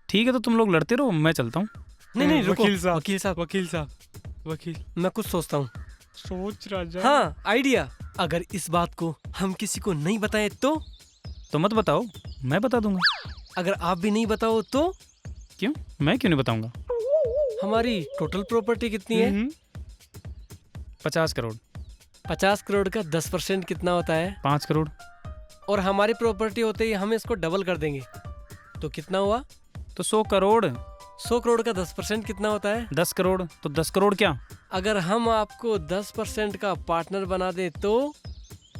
ठीक है तो तुम लोग लड़ते रहो, मैं चलता हूँ। नहीं रुको। वकील साहब वकील मैं कुछ सोचता हूँ। सोच राजा। हाँ, आइडिया। अगर इस बात को हम किसी को नहीं बताएं तो मत बताओ, मैं बता दूंगा। अगर आप भी नहीं बताओ तो? क्यों? मैं क्यों नहीं बताऊंगा? हमारी टोटल प्रॉपर्टी कितनी है? 50 करोड़। 50 करोड़ का 10% कितना होता है? 5 करोड़। और हमारी प्रॉपर्टी होते ही हम इसको डबल कर देंगे तो कितना हुआ? तो 100 करोड़। 100 करोड़ का 10% कितना होता है? 10 करोड़। तो 10 करोड़ क्या? अगर हम आपको 10% का पार्टनर बना दे तो?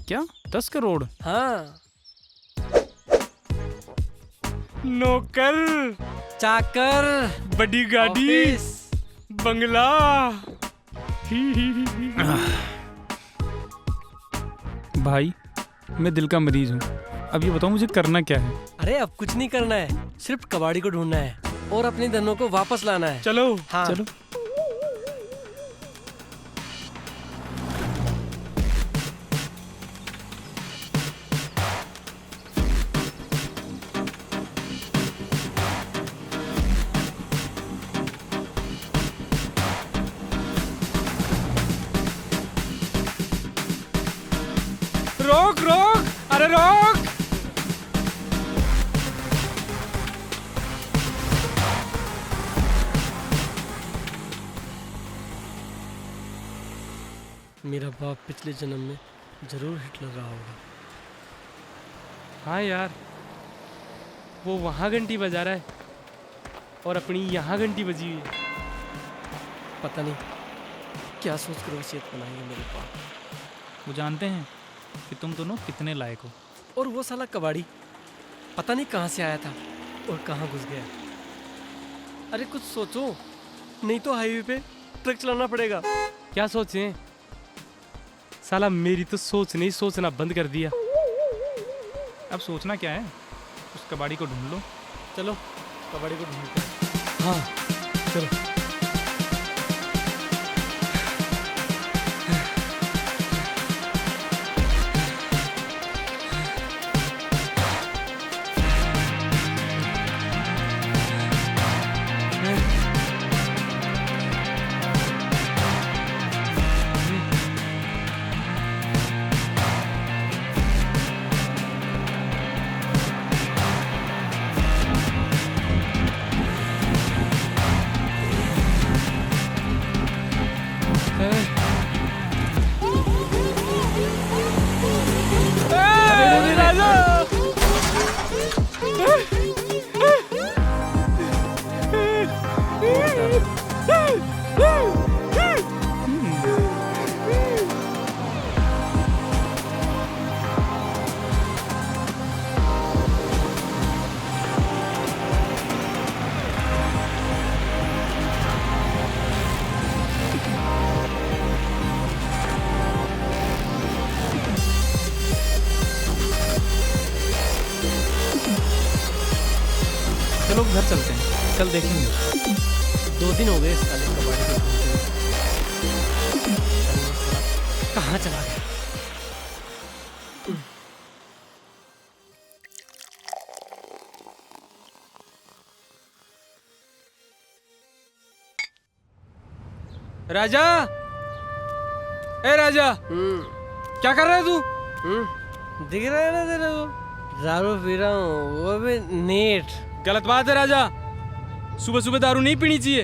क्या? 10 करोड़? हाँ। नौकर, चाकर, बड़ी गाड़ी, बंगला। भाई, मैं दिल का मरीज हूँ। अब ये बताओ मुझे करना क्या है? अरे अब कुछ नहीं करना है, सिर्फ कबाड़ी को ढूंढना है और अपने धनों को वापस लाना है। चलो। हाँ चलो। रोक रोक, अरे रोक। मेरा बाप पिछले जन्म में जरूर हिटलर रहा होगा। हाँ यार, वो वहाँ घंटी बजा रहा है और अपनी यहाँ घंटी बजी हुई है। पता नहीं क्या सोच कर वसीयत बनाई है मेरे पाप। वो जानते हैं कि तुम दोनों कितने लायक हो। और वो साला कबाड़ी पता नहीं कहाँ से आया था और कहाँ घुस गया। अरे कुछ सोचो, नहीं तो हाईवे पे ट्रक चलाना पड़ेगा। क्या सोचें? साला मेरी तो सोच नहीं सोचना बंद कर दिया। अब सोचना क्या है? उस कबाड़ी को ढूंढ लो। चलो कबाड़ी को ढूंढते हैं। हाँ चलो। चलो घर चलते हैं, कल देखेंगे। 2 दिन हो गए इस साले कबाड़ी को ढूंढते हुए। कहाँ चला गया? राजा, ए राजा, क्या कर रहा है तू? दिख रहा है ना तेरे को? दारू पी रहा हूँ, वो भी नीट। गलत बात है राजा, सुबह सुबह दारू नहीं पीनी चाहिए।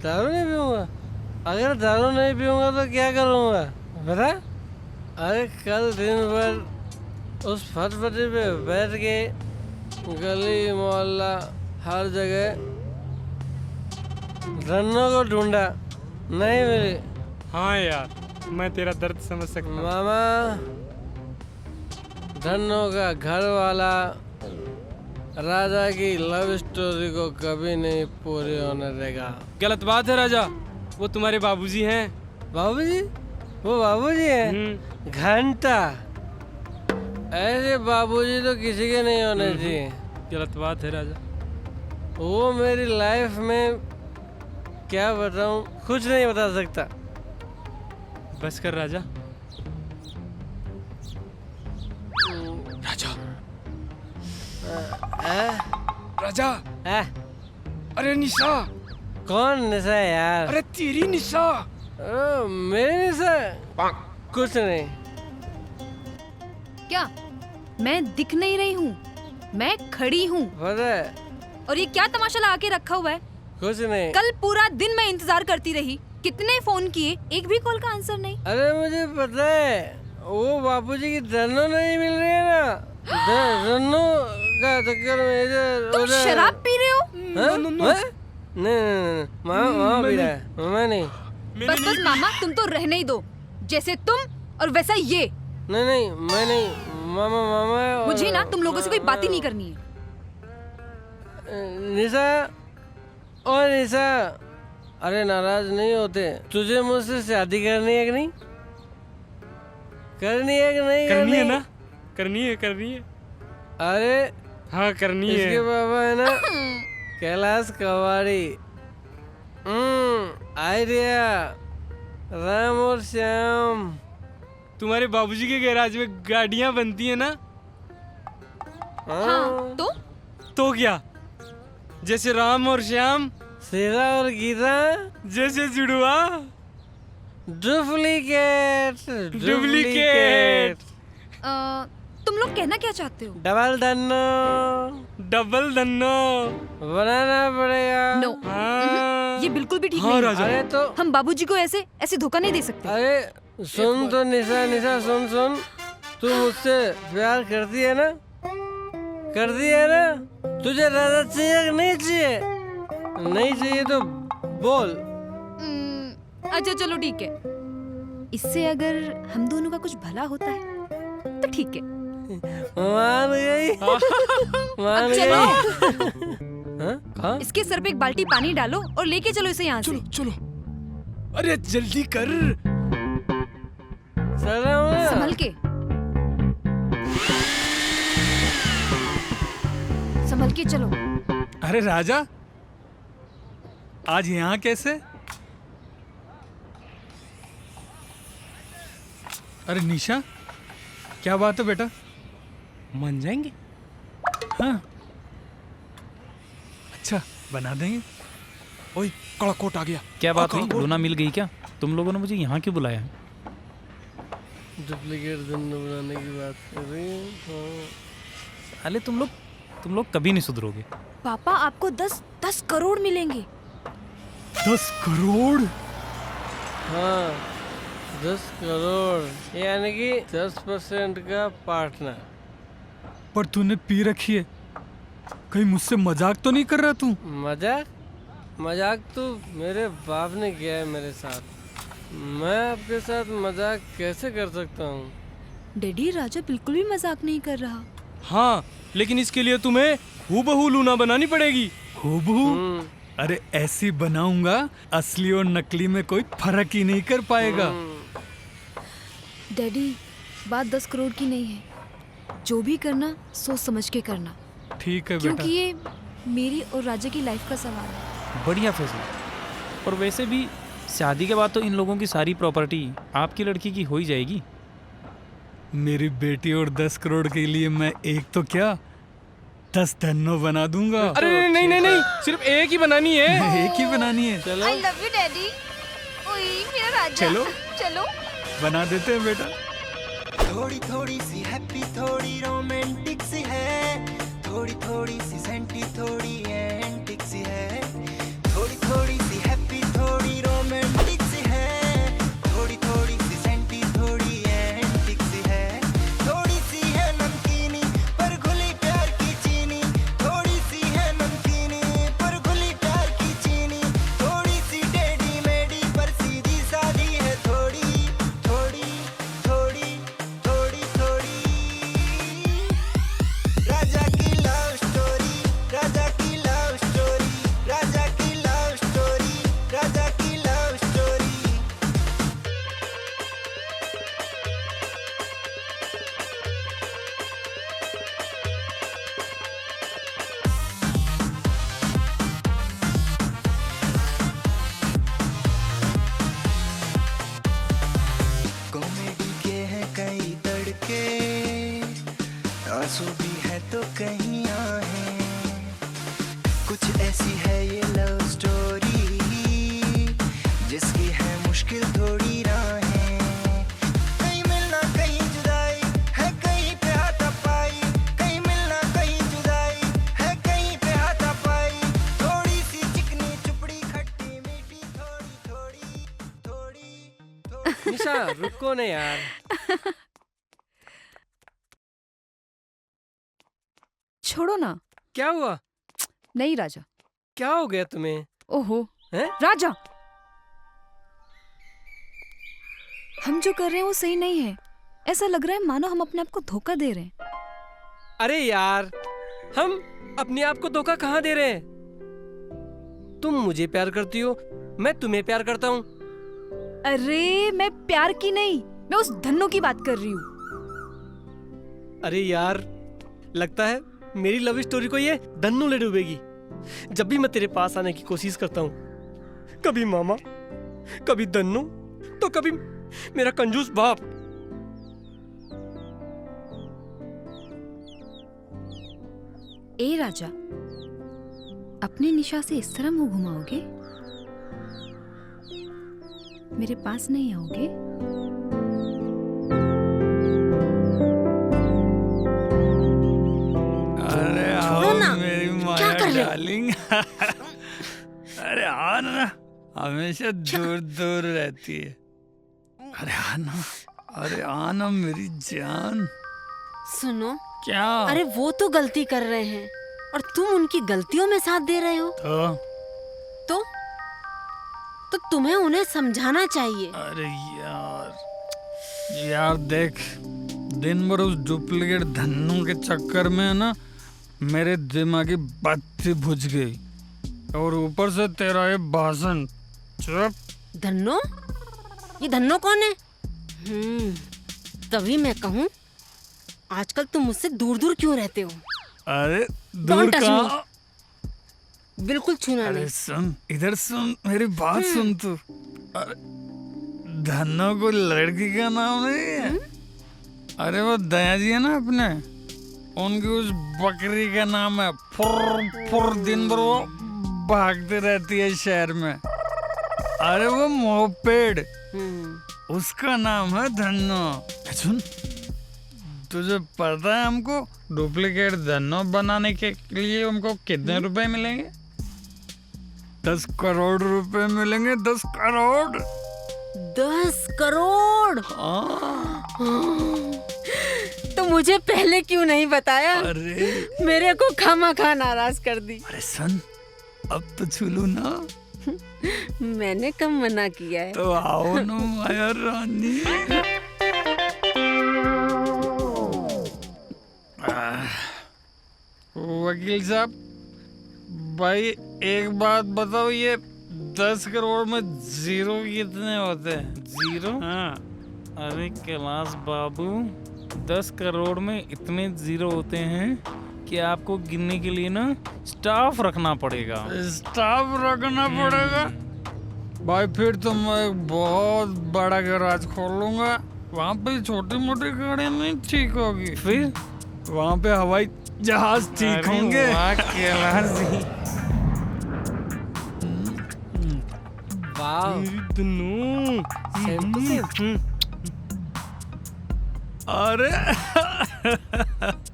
दारू नहीं पीऊंगा? अगर दारू नहीं पीऊंगा तो क्या करूंगा बता? अरे कल दिन भर उस फटफटी पे बैठ के गली मोहल्ला हर जगह रन्नों को ढूंढा, नहीं मिली। हाँ यार, मैं तेरा दर्द समझ सकता हूँ। मामा, धन्नो का घर वाला राजा की लव स्टोरी को कभी नहीं पूरी होने देगा। गलत बात है राजा, वो तुम्हारे बाबूजी हैं। बाबूजी? वो बाबूजी हैं? घंटा, ऐसे बाबूजी तो किसी के नहीं होने चाहिए। गलत बात है राजा। वो मेरी लाइफ में क्या बताऊं, कुछ नहीं बता सकता। बस कर राजा। राजा, राजा, अरे निशा, कौन निशा यार? अरे तेरी निशा। मेरी निशा? कुछ नहीं। क्या मैं दिख नहीं रही हूँ? मैं खड़ी हूँ। पता है? और ये क्या तमाशा लगा के रखा हुआ है? कुछ नहीं। कल पूरा दिन मैं इंतजार करती रही, कितने फोन किए, एक भी कॉल का आंसर नहीं। अरे मुझे पता है, वो बापूजी की धनो नहीं मिल रही है ना, धनो का चक्कर में इधर तुम शराब पी रहे हो? नहीं, मामा पी रहा है, मामा नहीं। बस मामा, तुम तो रहने ही दो, जैसे तुम और वैसा ये। नहीं, मैं नहीं, मामा। मुझे ना तुम लोगों से कोई बात ही नहीं करनी है। निशा, और निशा, अरे नाराज नहीं होते, तुझे मुझसे शादी करनी है कि नहीं? करनी है कि नहीं? करनी है ना? करनी है। अरे हाँ करनी है। इसके पापा है ना कैलाश कवाड़ी। आइडिया, राम और श्याम। तुम्हारे बाबूजी के गैराज में गाड़ियाँ बनती है ना? हाँ, तो क्या? जैसे राम और श्याम, सीता और गीता, जैसे जुड़वा, डुप्लीकेट। तुम लोग कहना क्या चाहते हो? डबल धन्नो बनाना पड़ेगा। नो, ये बिल्कुल भी ठीक नहीं है। अरे तो हम बाबूजी को ऐसे धोखा नहीं दे सकते। अरे सुन तो निशा, सुन, तू मुझसे प्यार करती है ना? तुझे राजा चाहिए कि नहीं चाहिए? नहीं चाहिए तो बोल। अच्छा चलो ठीक है, इससे अगर हम दोनों का कुछ भला होता है तो ठीक है। मान गई। अब चलो। इसके सर पे एक बाल्टी पानी डालो और लेके चलो इसे यहाँ से। चलो। अरे जल्दी कर। संभल के चलो। अरे राजा, आज यहाँ कैसे? अरे निशा, क्या बात है बेटा? मान जाएंगे? हाँ, अच्छा बना देंगे। ओए, कड़ा कोट आ गया। क्या बात हुई? लूना मिल गई क्या? तुम लोगों ने मुझे यहाँ क्यों बुलाया है? डुप्लीकेट धन्नो बनाने की बात कर रही हूँ। अरे तुम लोग कभी नहीं सुधरोगे। पापा, आपको 10 करोड़ मिलेंगे। 10 करोड़? हाँ, 10 करोड़, यानी कि 10% का पार्टनर। पर तूने पी रखी है, कहीं मुझसे मजाक तो नहीं कर रहा तू? मजाक तो मेरे बाप ने किया है मेरे साथ, मैं आपके साथ मजाक कैसे कर सकता हूँ? डैडी, राजा बिल्कुल भी मजाक नहीं कर रहा। हाँ, लेकिन इसके लिए तुम्हें हूबहू लूना बनानी पड़ेगी। हूबहू? अरे ऐसी बनाऊंगा, असली और नकली में कोई फर्क ही नहीं कर पाएगा। डैडी, बात 10 करोड़ की नहीं है, जो भी करना सोच समझ के करना। ठीक है बेटा। क्योंकि ये मेरी और राजा की लाइफ का सवाल है। बढ़िया फैसला। और वैसे भी शादी के बाद तो इन लोगों की सारी प्रॉपर्टी आपकी लड़की की हो ही जाएगी। मेरी बेटी और 10 करोड़ के लिए मैं एक तो क्या 10 धन्नो बना दूंगा। अरे नहीं, सिर्फ एक ही बनानी है। एक ही बनानी है। चलो। I love you, daddy. ओए मेरा राजा। चलो बना देते हैं बेटा। थोड़ी थोड़ी सी हैप्पी, थोड़ी रोमांटिक सी है, थोड़ी थोड़ी सी सेंटी, थोड़ी एंटिक सी है, थोड़ी थोड़ी सी हैप्पी, थोड़ी रोमांटिक सी है, थोड़ी थोड़ी सी सेंटी, थोड़ी एंटिक सी है, थोड़ी सी है नमकीनी पर घुली प्यार की चीनी, थोड़ी सी है नमकीनी पर घुली प्यार की चीनी, थोड़ी सी टेढ़ी मेढ़ी पर सीधी सादी है, थोड़ी थोड़ी थोड़ी थोड़ी थोड़ी। राजा की लव स्टोरी, राजा की लव स्टोरी, राजा की लव स्टोरी, राजा की लव स्टोरी। कॉमेडी के हैं कई तड़के, आंसू भी है तो कहीं आहें, कुछ ऐसी है ये लव स्टोरी, निशा रुको ना यार। छोड़ो ना। क्या हुआ? नहीं राजा। क्या हो गया तुम्हें? ओहो हैं? राजा, हम जो कर रहे हैं वो सही नहीं है। ऐसा लग रहा है मानो हम अपने आप को धोखा दे रहे हैं। अरे यार, हम अपने आप को धोखा कहाँ दे रहे हैं? तुम मुझे प्यार करती हो, मैं तुम्हें प्यार करता हूँ। अरे मैं प्यार की नहीं, मैं उस धन्नो की बात कर रही हूँ। अरे यार, लगता है मेरी लव स्टोरी को ये धन्नू ले डूबेगी। जब भी मैं तेरे पास आने की कोशिश करता हूँ, कभी मामा, कभी धन्नू, तो कभी मेरा कंजूस बाप। ए राजा, अपनी निशा से इस तरह मुंह घुमाओगे? मेरे पास नहीं आओगे? अरे छोड़ो आओ ना। मेरी क्या माया कर रहे हो? डार्लिंग। अरे आ ना, हमेशा दूर दूर रहती है। अरे आना, अरे आना मेरी जान। सुनो, क्या? अरे वो तो गलती कर रहे हैं और तुम उनकी गलतियों में साथ दे रहे हो। तो तुम्हें उन्हें समझाना चाहिए। अरे यार देख, दिन भर उस डुप्लीकेट धन्नू के चक्कर में ना मेरे दिमागी बत्ती बुझ गई, और ऊपर से तेरा ये भाषण। चुप। धन्नो? ये धन्नो कौन है? तभी मैं कहूँ, आजकल तुम मुझसे दूर दूर क्यों रहते हो? अरे Don't दूर touch कहाँ? बिल्कुल छूना अरे नहीं। सुन, इधर सुन, मेरी बात सुन तू। अरे धन्नो को लड़की का नाम नहीं है। अरे वो दया जी है ना अपने, उनकी उस बकरी का नाम है। फुर फुर दिन भर वो भागती रहती है शहर में। अरे वो मोपेड, उसका नाम है धन्नो। सुन, तुझे पता है हमको डुप्लीकेट धन्नो बनाने के लिए हमको कितने रुपए मिलेंगे? 10 करोड़ रुपए मिलेंगे। 10 करोड़। 10 करोड़? तो मुझे पहले क्यों नहीं बताया? अरे मेरे को खामखा नाराज कर दी। अरे सन, अब तो छूलू ना। मैंने कब मना किया है? तो आओ ना माया रानी। वकील साहब, भाई एक बात बताओ, ये 10 करोड़ में जीरो कितने होते हैं? जीरो? हाँ। अरे कैलाश बाबू, 10 करोड़ में इतने जीरो होते हैं कि आपको गिनने के लिए ना स्टाफ रखना पड़ेगा। स्टाफ रखना पड़ेगा? भाई फिर तो मैं एक बहुत बड़ा गैराज खोल लूंगा। वहाँ पे छोटी मोटी गाड़ियाँ नहीं ठीक होगी, फिर वहाँ पे हवाई जहाज ठीक होंगे। वाह कैलाश जी, वाह धन्नो, सेम टू सेम। अरे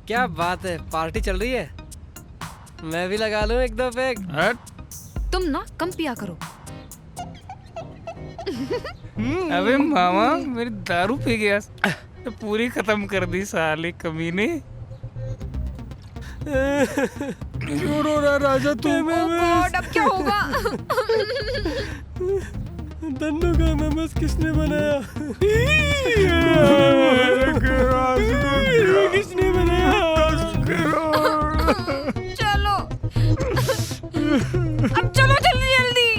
क्या बात है, पार्टी चल रही है? मैं भी लगा लूं एक दो पैक। तुम ना कम पिया करो। अबे मामा, मेरी दारू पी गया तो पूरी खत्म कर दी साले कमीने। क्यों रो रहा राजा तू? गॉड, अब क्या होगा? धन्नो का मेमस किसने बनाया? किसने बनाया? चलो अब चलो जल्दी जल्दी।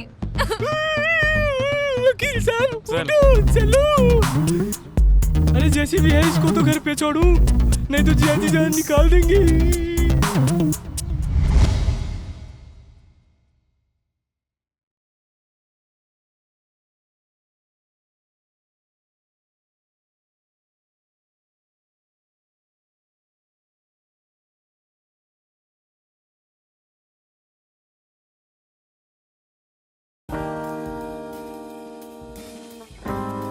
वकील साहब उठो, चलो। अरे जैसे भी है इसको तो घर पे छोड़ूं, नहीं तो जिया जी जान निकाल देंगे।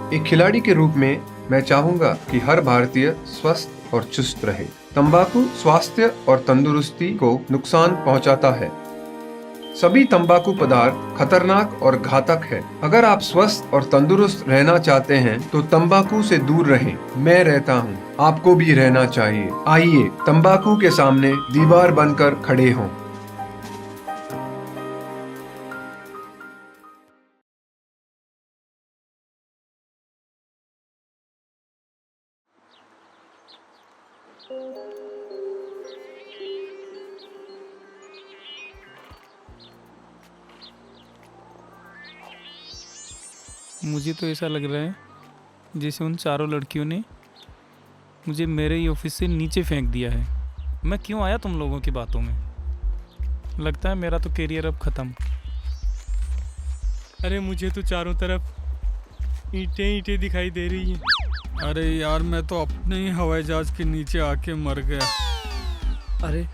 एक खिलाड़ी के रूप में मैं चाहूंगा कि हर भारतीय स्वस्थ और चुस्त रहे। तंबाकू स्वास्थ्य और तंदुरुस्ती को नुकसान पहुंचाता है। सभी तंबाकू पदार्थ खतरनाक और घातक है। अगर आप स्वस्थ और तंदुरुस्त रहना चाहते हैं तो तंबाकू से दूर रहें। मैं रहता हूँ, आपको भी रहना चाहिए। आइए तंबाकू के सामने दीवार बनकर खड़े हों। मुझे तो ऐसा लग रहा है जैसे उन चारों लड़कियों ने मुझे मेरे ही ऑफिस से नीचे फेंक दिया है। मैं क्यों आया तुम लोगों की बातों में? लगता है मेरा तो करियर अब ख़त्म। अरे मुझे तो चारों तरफ ईंटें ईंटें दिखाई दे रही हैं। अरे यार, मैं तो अपने ही हवाई जहाज के नीचे आके मर गया। अरे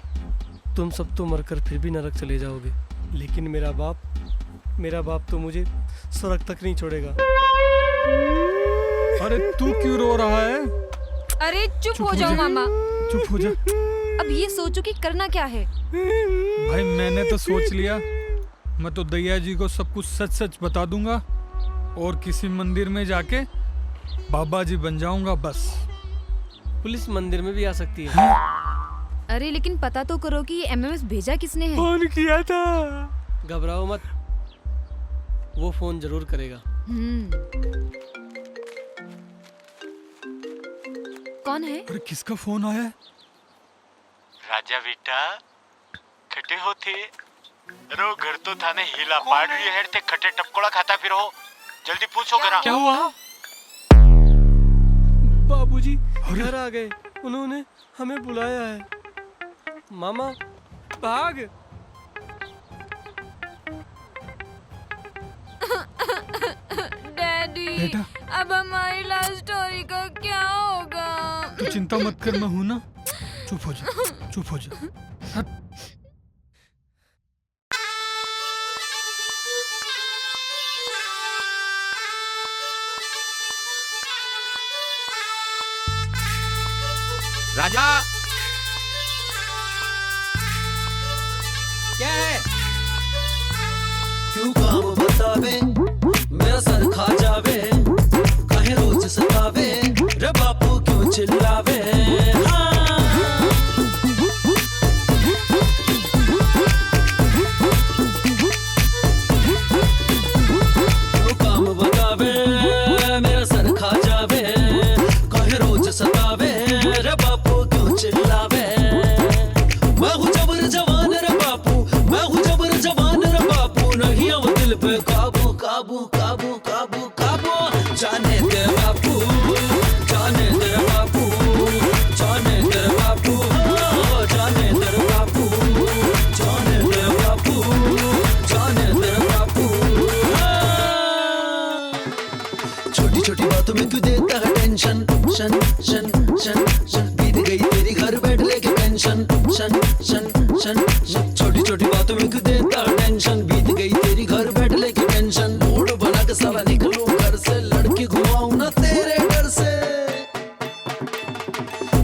तुम सब तो मरकर फिर भी नरक चले जाओगे, लेकिन मेरा बाप तो मुझे स्वर्ग तक नहीं छोड़ेगा। अरे तू क्यों रो रहा है? अरे चुप हो जाओ मामा। चुप हो जा। अब ये सोचो कि करना क्या है। भाई मैंने तो सोच लिया, मैं तो दैया जी को सब कुछ सच सच बता दूंगा और किसी मंदिर में जाके बाबा जी बन जाऊंगा बस। पुलिस मंदिर में भी आ सकती है। अरे लेकिन पता तो करो कि ये एमएमएस भेजा किसने है। फोन किया था। घबराओ मत, वो फोन जरूर करेगा। कौन है? अरे किसका फोन आया है? राजा बेटा खटे होते रो घर तो थाने हिला पाड़ रही है ते खटे टपकोड़ा खाता फिर हो। जल्दी पूछो करा क्या हुआ? बाबूजी घर आ गए, उन्होंने हमें बुलाया है। मामा भाग। डैडी बेटा, अब हमारी लव स्टोरी का क्या होगा? तू चिंता मत कर, मैं हूं ना। चुप हो जा, चुप हो जा। हट। राजा क्या है? क्यों काम बतावे, मेरा सर खा जावे, काहे रोज सतावे, रे बापू क्यों चिल्लावे। क्यों काम बतावे, मेरा सर खा जावे, काहे रोज सतावे, रे बापू क्यों चिल्लावे। मैं हूँ जबर जवान रे बापू, मैं हूँ जबर जवान रे बापू, नहीं अब दिल पे काबू काबू काबू काबू काबू। जाने दे बापू, जाने दे बापू, जाने दे बापू, जाने दे बापू, जाने दे बापू, जाने दे बापू। छोटी छोटी बातों में क्यों देता है टेंशन, शन शन शन शन। बीत गई तेरी घर बैठ लेके पेंशन, शन शन शन शन। छोटी छोटी बातों में क्यों देता है टेंशन, बीत गई तेरी घर बैठ लेके पेंशन। मूड बना के साला निकलूं घर से, लड़की घुमाऊं ना तेरे डर से।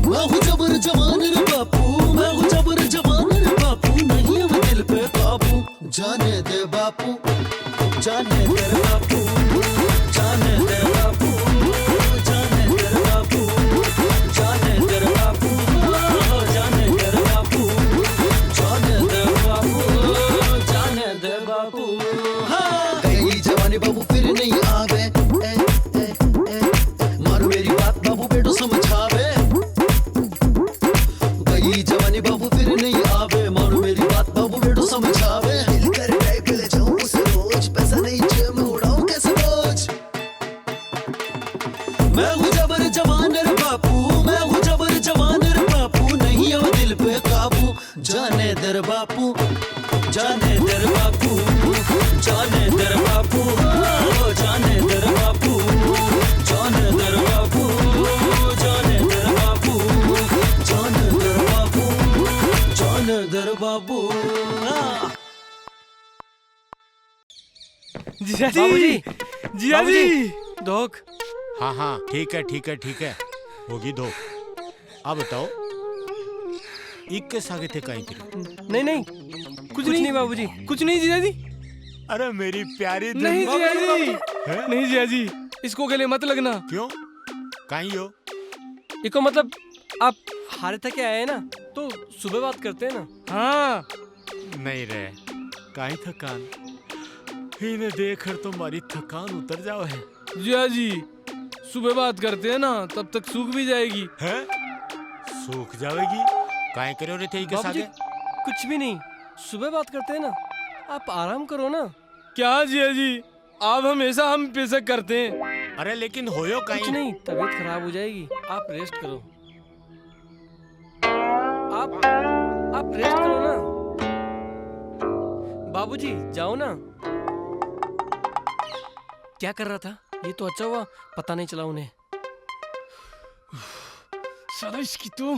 मैं हूँ जबर जवान रे बापू, मैं हूँ जबर जवान रे बापू, नहीं अब दिल पे काबू। जाने दे बापू, जाने दे बापू, जाने दे बापू, जाने दे बापू, जाने दे बापू, जाने दे बापू, जाने दे बापू, जाने दे बापू। गई जवानी बाबू फिर नहीं आवे, मारो मेरी बात बाबू बेटो समझावे। गई जवानी बाबू फिर नहीं आवे, मारो मेरी बात बाबू बेटो समझावे। हिल कर टाइप ले जाऊं उसे रोज, पैसा नहीं जेब में उड़ाऊं कैसे रोज। मैं हूँ जबर जवान रे बापू, मैं हूँ जबर जवान रे बापू, नहीं अब दिल पे काबू। जाने दर बापू, जाने दर बापू, जाने दर बापू, जाने दर बापू, जाने दर बापू, जाने दर बापू, जाने दर बापू, जाने दर बापू। जिया जी, जिया जी। धोख। हाँ हाँ ठीक है ठीक है ठीक है, होगी दो। अब बताओ इक्के सागे थे काई करे? नहीं नहीं कुछ नहीं बाबूजी, कुछ नहीं जीजा जी। अरे मेरी प्यारी नहीं धन्नो जिया बेटा। जी, हैं? नहीं जिया जी, इसको गले मत लगना। क्यों? काई हो? इको मतलब आप हारे थके आए हैं ना, तो सुबह बात करते हैं ना। हाँ नहीं रे, काई थकान, इन्हें देखकर तो हमारी थकान उतर जाओ है। जिया जी, सुबह बात करते हैं ना, तब तक सूख भी जाएगी। हैं? सूख जाएगी? काई करे रहे थे इक्के बाबूजी सागे? कुछ भी नहीं, सुबह बात करते हैं ना, आप आराम करो ना। क्या जिया जी, आप हमेशा हम पे शक करते हैं। अरे लेकिन होयो काई? कुछ नहीं, तबीयत खराब हो जाएगी, आप रेस्ट करो। आप रेस्ट करो ना। बाबूजी जाओ ना। क्या कर रहा था? ये तो अच्छा हुआ पता नहीं चला उन्हें। साला इसकी तो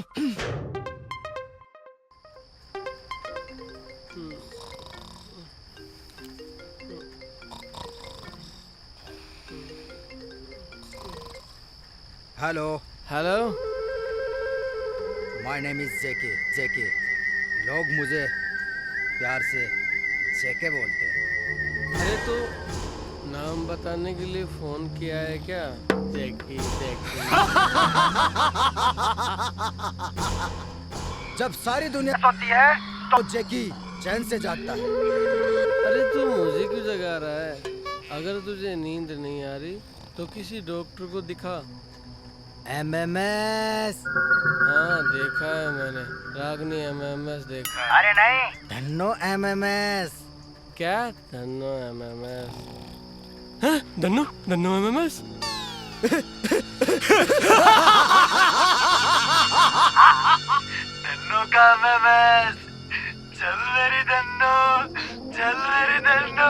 hello hello, my name is JK. JK, लोग मुझे प्यार से जेके बोलते हैं। अरे तो नाम बताने के लिए फोन किया है क्या? जैकी जैकी। जब सारी दुनिया सोती है तो जेकी चैन से जागता है। अरे तू मुझे क्यों जगा रहा है? अगर तुझे नींद नहीं आ रही तो किसी डॉक्टर को दिखा। एमएमएस। हाँ देखा है मैंने, रागनी एमएमएस देखा। अरे नहीं, धन्नो एमएमएस। क्या धन्नो एमएमएस? हाँ धन्नो धन्नो एमएमएस। धन्नो का एमएमएस। चल मेरी धन्नो, चल मेरी धन्नो।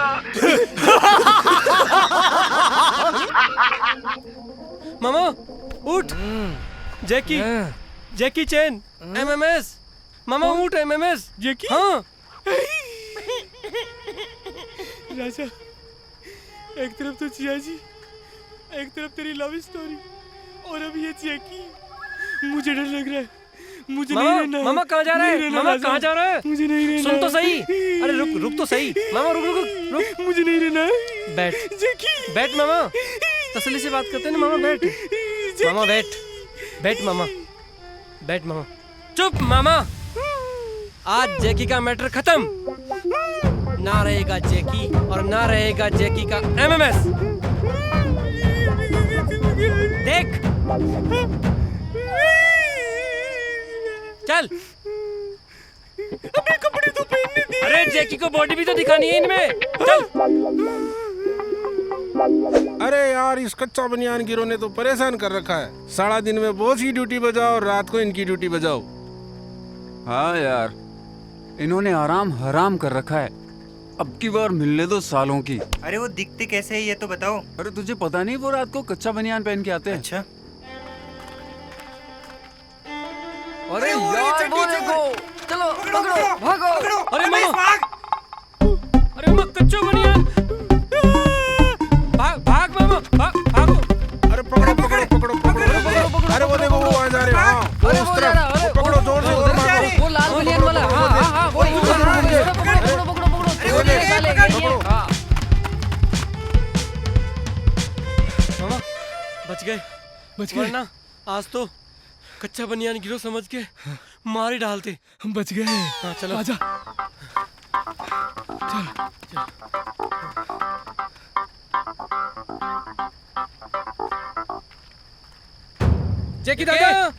मामा उठ। जैकी जैकी चैन एमएमएस। मामा उठ एमएमएस। जैकी? हाँ राजा, एक तरफ तो जिया जी, एक तरफ तेरी लव स्टोरी, और अब ये जैकी। मुझे डर लग रहा है, मुझे नहीं रहना है। मामा कहाँ जा रहा है? मामा कहाँ जा रहा है? मुझे नहीं रहना। सुन तो सही। अरे रुक रुक तो सही। मामा रुक रुक रुक। मुझे नहीं रहना है। बैठ जैकी, बैठ मामा, तसल्ली से बात करते हैं ना। मामा बैठ, मामा बैठ, बैठ मामा, बैठ मामा। चुप मामा, आज जैकी का मैटर खत्म। ना रहेगा जैकी और ना रहेगा जैकी का एमएमएस। देख चल। अबे कपड़े तो पहनने दे। अरे जैकी को बॉडी भी तो दिखानी है इनमें। चल। अरे यार, इस कच्चा बनियान गिरोह ने तो परेशान कर रखा है। सारा दिन में बॉस की ड्यूटी बजाओ और रात को इनकी ड्यूटी बजाओ। हाँ यार, इन्होंने आराम हराम कर रखा है। अब की बार मिलने दो सालों की। अरे वो दिखते कैसे है ये तो बताओ। अरे तुझे पता नहीं, वो रात को कच्चा बनियान पहन के आते हैं। अच्छा। अरे यार वो देखो, चलो पकड़ो भागो। अरे मामा, अरे मामा कच्चा बनियान। भाग भाग मामा, भागो। अरे पकड़ो पकड़ो पकड़ो पकड़ो। अरे वो देखो, वो आ जा रहे हैं। हाँ, अरे वो जा रहा है। पकड़ो जोर से और मारो। वो लाल बनियान वाला। हाँ हाँ हाँ, वो पकड़ो पकड़ो पकड़ो। मामा बच गए, वरना आज तो कच्चा बनियान गिरो समझ के मार ही डालते। हम बच गए। हाँ चलो आजा। चल जैकी दादा,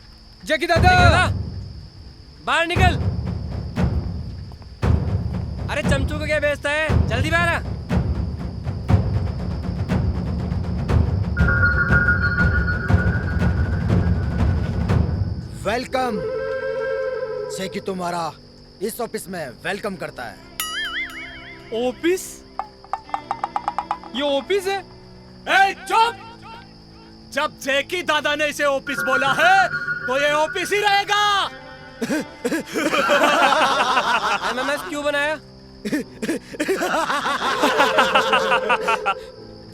जैकी दादा, बाहर निकल। अरे चमचू को क्या बेचता है? जल्दी बाहर आ। वेलकम। जैकी तुम्हारा इस ऑफिस में वेलकम करता है। ऑफिस? ये ऑफिस है? ए चुप! जब जैकी दादा ने इसे ऑफिस बोला है तो ये ऑफिस ही रहेगा। एमएमएस क्यों बनाया?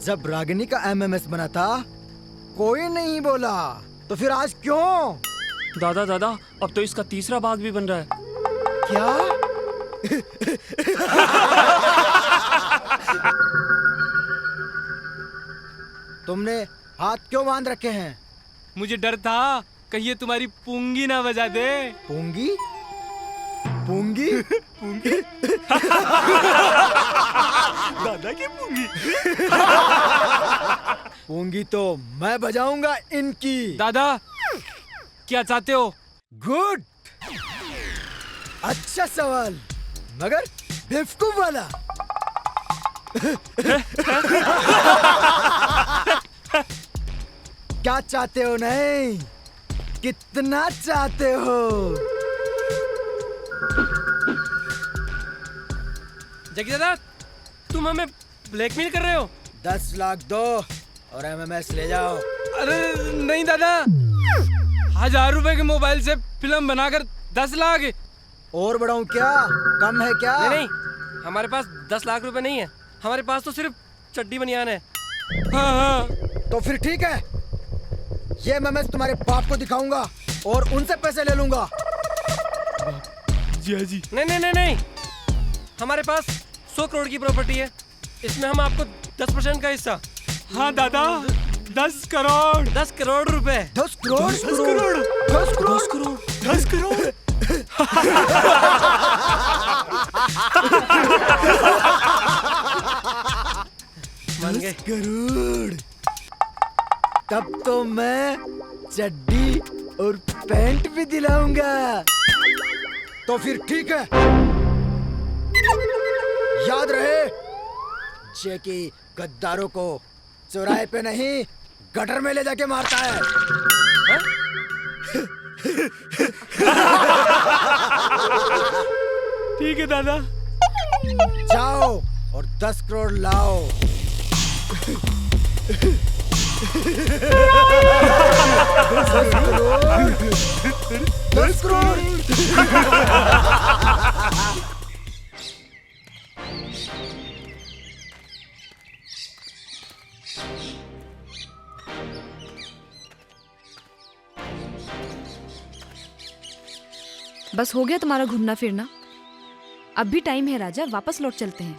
जब रागिनी का एमएमएस बना था कोई नहीं बोला, तो फिर आज क्यों? दादा दादा, अब तो इसका तीसरा भाग भी बन रहा है। क्या? तुमने हाथ क्यों बांध रखे हैं? मुझे डर था कहीं ये तुम्हारी पूंगी ना बजा दे। पूंगी? पूंगी? पूंगी? दादा की पूंगी। पूंगी तो मैं बजाऊंगा इनकी। दादा क्या चाहते हो? गुड, अच्छा सवाल, मगर बेवकूफ वाला। क्या चाहते हो? नहीं, कितना चाहते हो? जगी दादा, तुम हमें ब्लैकमेल कर रहे हो? 10 लाख दो और एमएमएस ले जाओ। अरे नहीं दादा, 1000 रुपए के मोबाइल से फिल्म बनाकर 10 लाख। और बढ़ाऊं क्या? कम है क्या? नहीं, हमारे पास 10 लाख रुपए नहीं है, हमारे पास तो सिर्फ चड्डी बनियान है। हाँ। तो फिर ठीक है, ये मैं तुम्हारे बाप को दिखाऊंगा और उनसे पैसे ले लूंगा। जी जी। नहीं नहीं नहीं नहीं, हमारे पास 100 करोड़ की प्रॉपर्टी है, इसमें हम आपको 10% का हिस्सा। हाँ दादा, 10 करोड़। 10 करोड़ रुपए। 10 करोड़? 10 करोड़। 10 करोड़? 10 करोड़। 10 करोड़। मान गए। 10 करोड़? तब तो मैं चड्डी और पैंट भी दिलाऊंगा। तो फिर ठीक है, याद रहे, जैकी गद्दारों को चौराहे पे नहीं गटर में ले जाके मारता है। ठीक है दादा। जाओ और 10 करोड़ लाओ। 10 करोड़। बस हो गया तुम्हारा घूमना फिरना। अब भी टाइम है राजा, वापस लौट चलते हैं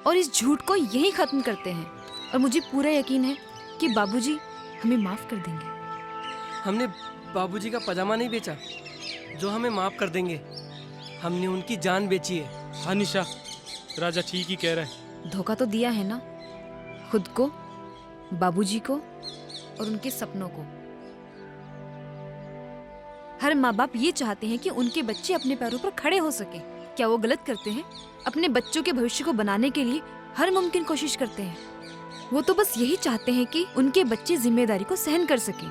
और इस झूठ को यहीं खत्म करते हैं। और मुझे पूरा यकीन है कि बाबूजी हमें माफ कर देंगे। हमने बाबूजी का पजामा नहीं बेचा जो हमें माफ कर देंगे, हमने उनकी जान बेची है। हाँ निशा, राजा ठीक ही कह रहा है। धोखा तो दिया है ना, खुद को, बाबूजी को और उनके सपनों को। हर माँ बाप ये चाहते हैं कि उनके बच्चे अपने पैरों पर खड़े हो सके। क्या वो गलत करते हैं? अपने बच्चों के भविष्य को बनाने के लिए हर मुमकिन कोशिश करते हैं। वो तो बस यही चाहते हैं कि उनके बच्चे जिम्मेदारी को सहन कर सके।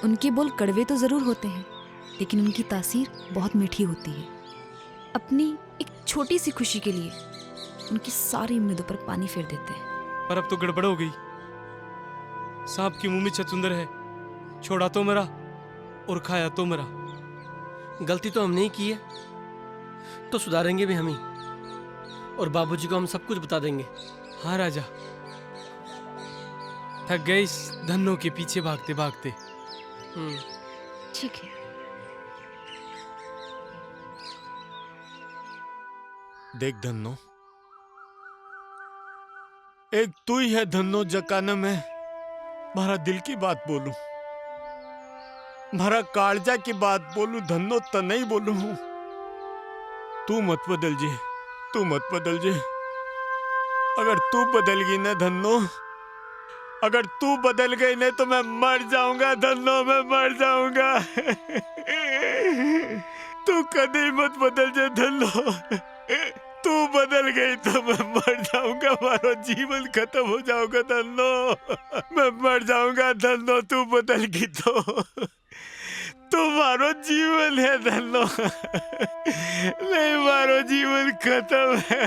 उनके बोल कड़वे तो जरूर होते हैं, लेकिन उनकी तासीर बहुत मीठी होती है। अपनी एक छोटी सी खुशी के लिए उनकी सारी उम्मीदों पर पानी फेर देते हैं। पर अब तो गड़बड़ हो गई। सांप के मुंह में चचुंदर है, छोड़ा तो मरा और खाया तो मरा। गलती तो हमने ही की है, तो सुधारेंगे भी हम ही, और बाबूजी को हम सब कुछ बता देंगे। हाँ राजा, थक गए इस धन्नों के पीछे भागते भागते। ठीक है। देख धन्नो, एक तू ही है धन्नो जकाने में मारा दिल की बात बोलूं, मारा कालजा की बात बोलूं, धन्नो तो नहीं बोलूं। तू मत बदल जे, तू मत बदल जे। अगर तू बदल गई ना धन्नो, अगर तू बदल गई नहीं तो मैं मर जाऊंगा धन्नो, मैं मर जाऊंगा। तू कभी मत बदल जे धन्नो, तू बदल गई तो मैं मर जाऊंगा, मारो जीवन खत्म हो जाऊंगा धन्नो, मैं मर जाऊंगा धन्नो। तू बदल गई तो तुम्हारो जीवन है धन्नो, नहीं मारो जीवन खत्म है।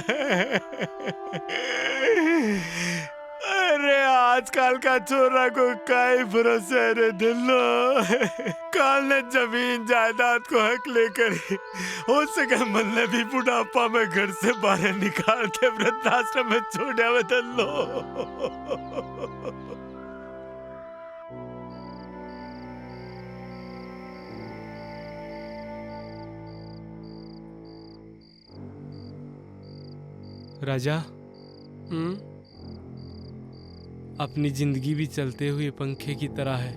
अरे आजकल का छोरा को काई भरोसा है रे धन्नो। काल ने जमीन जायदाद को हक लेकर हो सके मन ने भी बुढ़ापा में घर से बाहर निकाल के वृद्धाश्रम में छोड़ा हुआ धन्नो। राजा, अपनी जिंदगी भी चलते हुए पंखे की तरह है,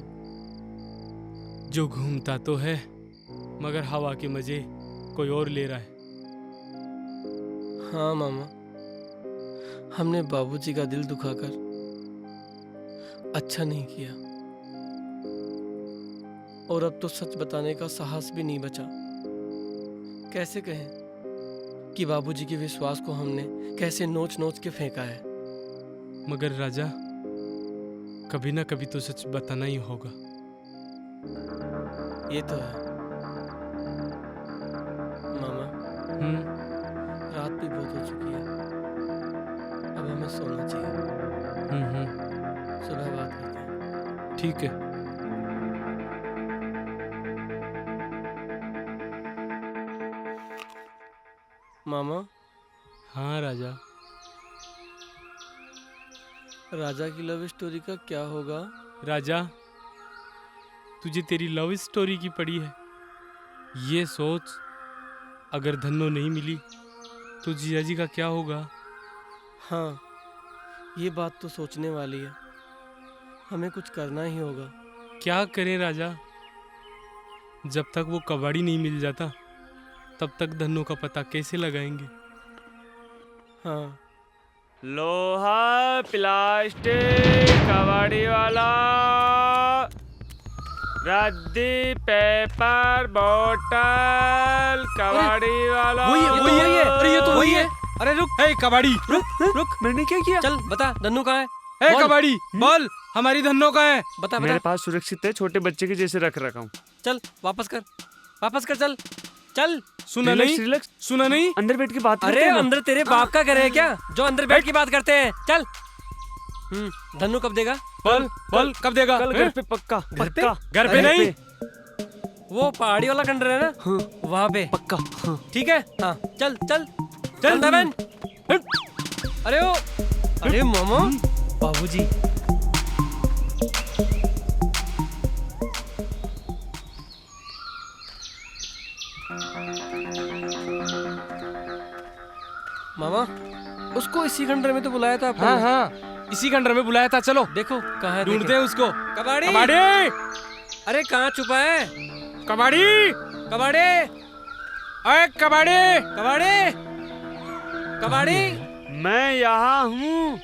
जो घूमता तो है मगर हवा के मजे कोई और ले रहा है। हाँ मामा, हमने बाबूजी का दिल दुखाकर अच्छा नहीं किया, और अब तो सच बताने का साहस भी नहीं बचा। कैसे कहें कि बाबूजी के विश्वास को हमने कैसे नोच नोच के फेंका है। मगर राजा, कभी ना कभी तो सच बताना ही होगा। ये तो है मामा। रात भी बहुत हो चुकी है, अब हमें सोना चाहिए। सुबह बात करते हैं। ठीक है। मामा। हाँ राजा। राजा की लव स्टोरी का क्या होगा? राजा, तुझे तेरी लव स्टोरी की पड़ी है। ये सोच, अगर धन्नो नहीं मिली तो जीजा जी का क्या होगा? हाँ, ये बात तो सोचने वाली है। हमें कुछ करना ही होगा। क्या करें राजा? जब तक वो कबाड़ी नहीं मिल जाता तब तक धन्नो का पता कैसे लगाएंगे? हाँ। लोहा, प्लास्टिक, कबाड़ी वाला, रद्दी, पेपर, बोतल, कबाड़ी वाला। वही है। अरे ये तो वही है। अरे रुक, हे कबाड़ी, रुक, मैंने क्या किया? चल बता, धन्नो कहाँ है? हे कबाड़ी, बोल, हमारी धन्नो कहाँ है? बता। मेरे पास सुरक्षित है, छोटे बच्चे के जैसे रख रखा हूँ। चल वापस कर, चल। सुना नहीं? अंदर बैठ के बात अरे अंदर तेरे बाप का घर है क्या, जो अंदर बैठ के बात करते हैं? चल। धन्नो कब देगा? बोल कब देगा? कल घर पे पक्का। घर पे नहीं, वो पहाड़ी वाला खंडर है ना, वहाँ पे पक्का। ठीक है। हाँ चल बहन। अरे मामा, बाबूजी। मामा, उसको इसी खंडर में तो बुलाया था आपने। हाँ, इसी खंडर में बुलाया था। चलो देखो कहाँ है, ढूंढते हैं उसको। कबाड़ी। अरे कहाँ छुपा है? कबाड़ी। अरे कबाड़ी। मैं यहाँ हूँ।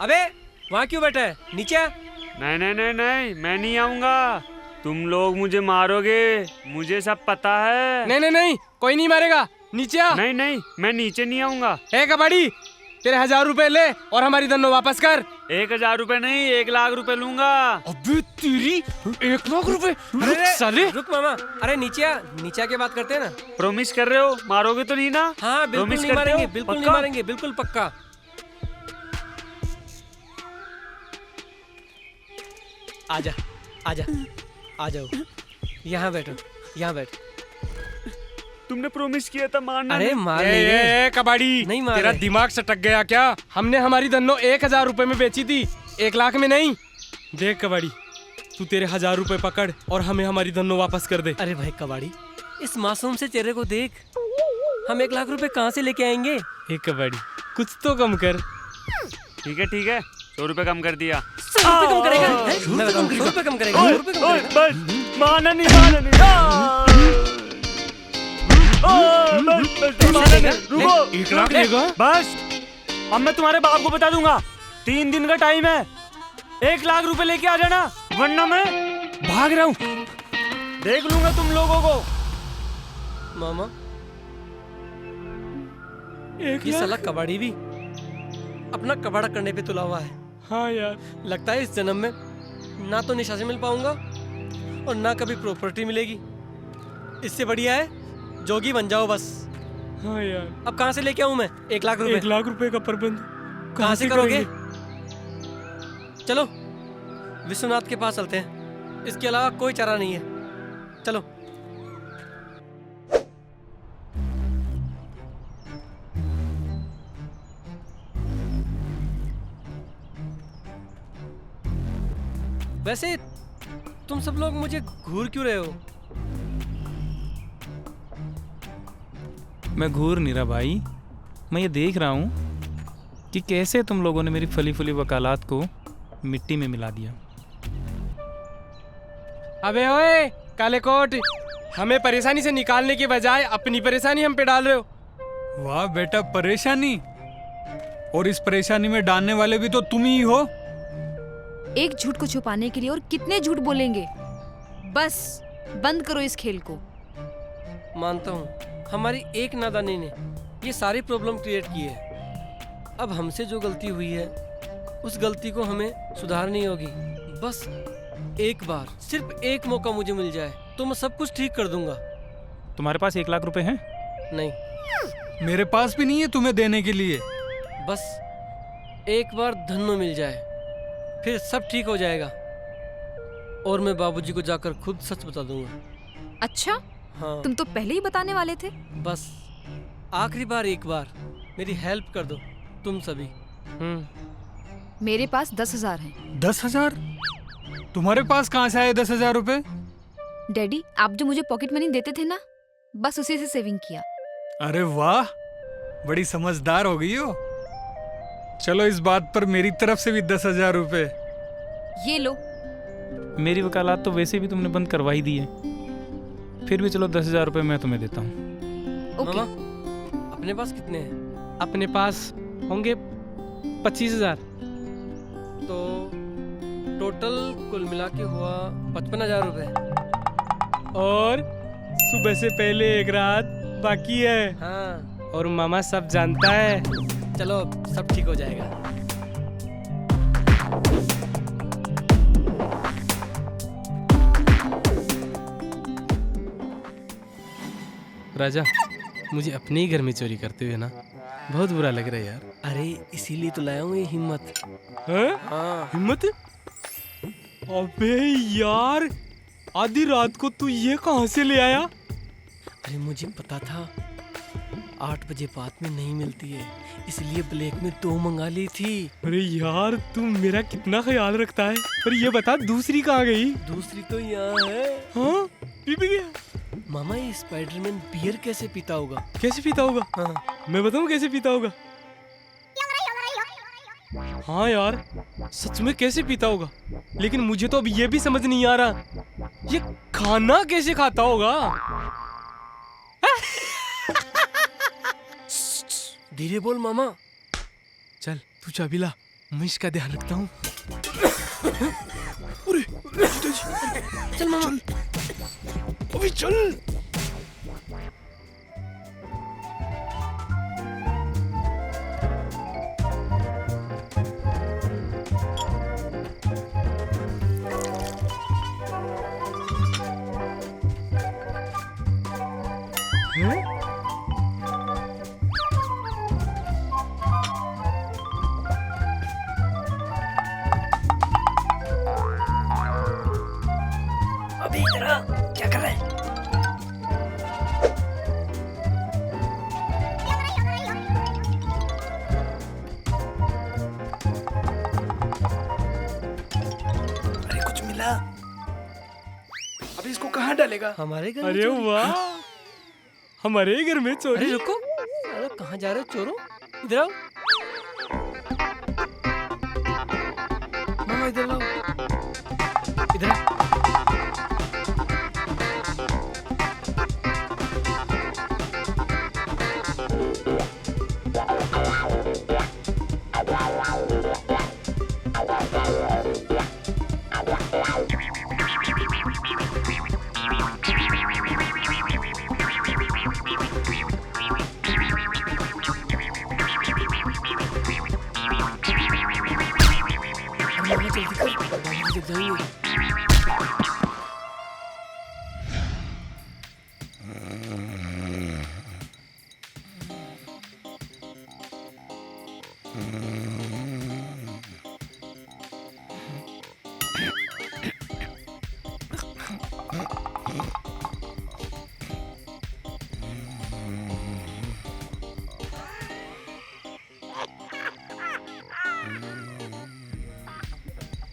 अबे वहाँ क्यों बैठा है? नीचे आ। नहीं, मैं नहीं आऊंगा। तुम लोग मुझे मारोगे, मुझे सब पता है। नहीं, कोई नहीं मारेगा। नीचे आ। नहीं, मैं नीचे नहीं आऊंगा। ए कबाड़ी, तेरे 1000 रुपए ले और हमारी धन्नो वापस कर। 1000 रुपए नहीं, 1 लाख रुपए लूंगा। अबे तेरी 1 लाख रुपए? साले रुक मामा, अरे नीचे आ के बात करते हैं ना। प्रॉमिस कर रहे हो? मारोगे तो नहीं ना? हाँ बिल्कुल नहीं मारेंगे, बिल्कुल पक्का। आजा, आ जाओ, यहाँ बैठ। तुमने प्रॉमिस किया था मारना। अरे मार कबाड़ी, नहीं मार। तेरा दिमाग सटक गया क्या? हमने हमारी धन्नो 1000 रुपए में बेची थी, 1 लाख में नहीं। देख कबाड़ी, तू तेरे 1000 रुपए पकड़ और हमें हमारी धन्नो वापस कर दे। अरे भाई कबाड़ी, इस मासूम से चेहरे को देख, हम 1 लाख रुपए कहाँ से लेके आएंगे? कबाड़ी, कुछ तो कम कर। ठीक है, 100 रुपए कम कर दिया। 100 रुपए कम करेगा? 100 रुपए कम करेगा? बस, माना नहीं। रुको, 1 लाख लेगा? बस, अब मैं तुम्हारे बाप को बता दूंगा। 3 दिन का टाइम है, 1 लाख रुपए लेके आ जाना, वरना मैं भाग रहा हूँ। देख लूंगा तुम लोगों को। मामा, ये साला कबाड़ी भी अपना कबाड़ा करने पे तुला हुआ है। हाँ यार, लगता है इस जन्म में ना तो निशा से मिल पाऊंगा और ना कभी प्रॉपर्टी मिलेगी। इससे बढ़िया है जोगी बन जाओ बस। हाँ यार, अब कहाँ से लेके आऊं मैं 1 लाख रुपए? 1 लाख रुपए का प्रबंध कहाँ से करोगे? चलो विश्वनाथ के पास चलते हैं, इसके अलावा कोई चारा नहीं है। चलो। वैसे तुम सब लोग मुझे घूर क्यों रहे हो? मैं घूर नहीं रहा भाई, मैं ये देख रहा हूँ कि कैसे तुम लोगों ने मेरी फली फुली वकालत को मिट्टी में मिला दिया। अबे ओए काले कोट, हमें परेशानी से निकालने के बजाय अपनी परेशानी हम पे डाल रहे हो। वाह बेटा, परेशानी? और इस परेशानी में डालने वाले भी तो तुम ही हो। एक झूठ को छुपाने के लिए और कितने झूठ बोलेंगे? बस बंद करो इस खेल को। मानता हूँ हमारी एक नादानी ने ये सारी प्रॉब्लम क्रिएट की है। अब हमसे जो गलती हुई है उस गलती को हमें सुधारनी होगी। बस एक बार, सिर्फ एक मौका मुझे मिल जाए तो मैं सब कुछ ठीक कर दूंगा। तुम्हारे पास 1 लाख रुपए हैं? नहीं, मेरे पास भी नहीं है तुम्हें देने के लिए। बस एक बार धन्नो मिल जाए फिर सब ठीक हो जाएगा और मैं बाबूजी को जाकर खुद सच बता दूंगा। अच्छा, हाँ। तुम तो पहले ही बताने वाले थे। बस आखिरी बार एक बार मेरी हेल्प कर दो तुम सभी। मेरे पास 10,000 हैं। 10,000? तुम्हारे पास कहाँ से आए 10,000 रुपए? डैडी, आप जो मुझे पॉकेट मनी देते थे ना, बस उसी से सेविंग किया। अरे वाह, बड़ी समझदार हो गई हो। चलो इस बात पर मेरी तरफ से भी 10,000 रुपए। ये लो। मेरी वकालत तो वैसे भी तुमने बंद करवा ही दी है, फिर भी चलो 10,000 रुपए मैं तुम्हें देता हूँ। मामा, अपने पास कितने हैं? अपने पास होंगे 25,000। तो टोटल कुल मिला के हुआ 55,000 रुपए। और सुबह से पहले एक रात बाकी है। हाँ। और मामा सब जानता है। चलो अब सब ठीक हो जाएगा। राजा, मुझे अपने ही घर में चोरी करते हुए ना बहुत बुरा लग रहा है यार। अरे इसीलिए तो लाया हूँ ये हिम्मत। हाँ? हिम्मत? अबे यार, आधी रात को तू ये कहाँ से ले आया? अरे मुझे पता था 8 बजे बाद में नहीं मिलती है, इसलिए ब्लैक में 2 मंगा ली थी। अरे यार, तू मेरा कितना ख्याल रखता है। पर ये बता, दूसरी कहाँ गई? दूसरी तो यहाँ है। हाँ? पी भी गया? मामा, ये स्पाइडरमैन बियर कैसे पीता होगा? कैसे पीता होगा? हाँ। मैं बताऊँ कैसे पीता होगा? हाँ यार, सच में कैसे पीता होगा? लेकिन मुझे तो अब ये भी समझ नहीं आ रहा, ये खाना कैसे खाता होगा? धीरे बोल मामा। चल तू चाबी ला, मैं इसका ध्यान रखता हूँ। चल मामा। चल अभी चल। अभी इधर आ, क्या कर रहा है? अरे कुछ मिला? अभी इसको कहाँ डालेगा? हमारे घर। अरे वाह, हमारे घर में चोरी। अरे रुको, अरे कहाँ जा रहे हो चोरों? इधर आओ। मामा इधर आओ। इधर आओ।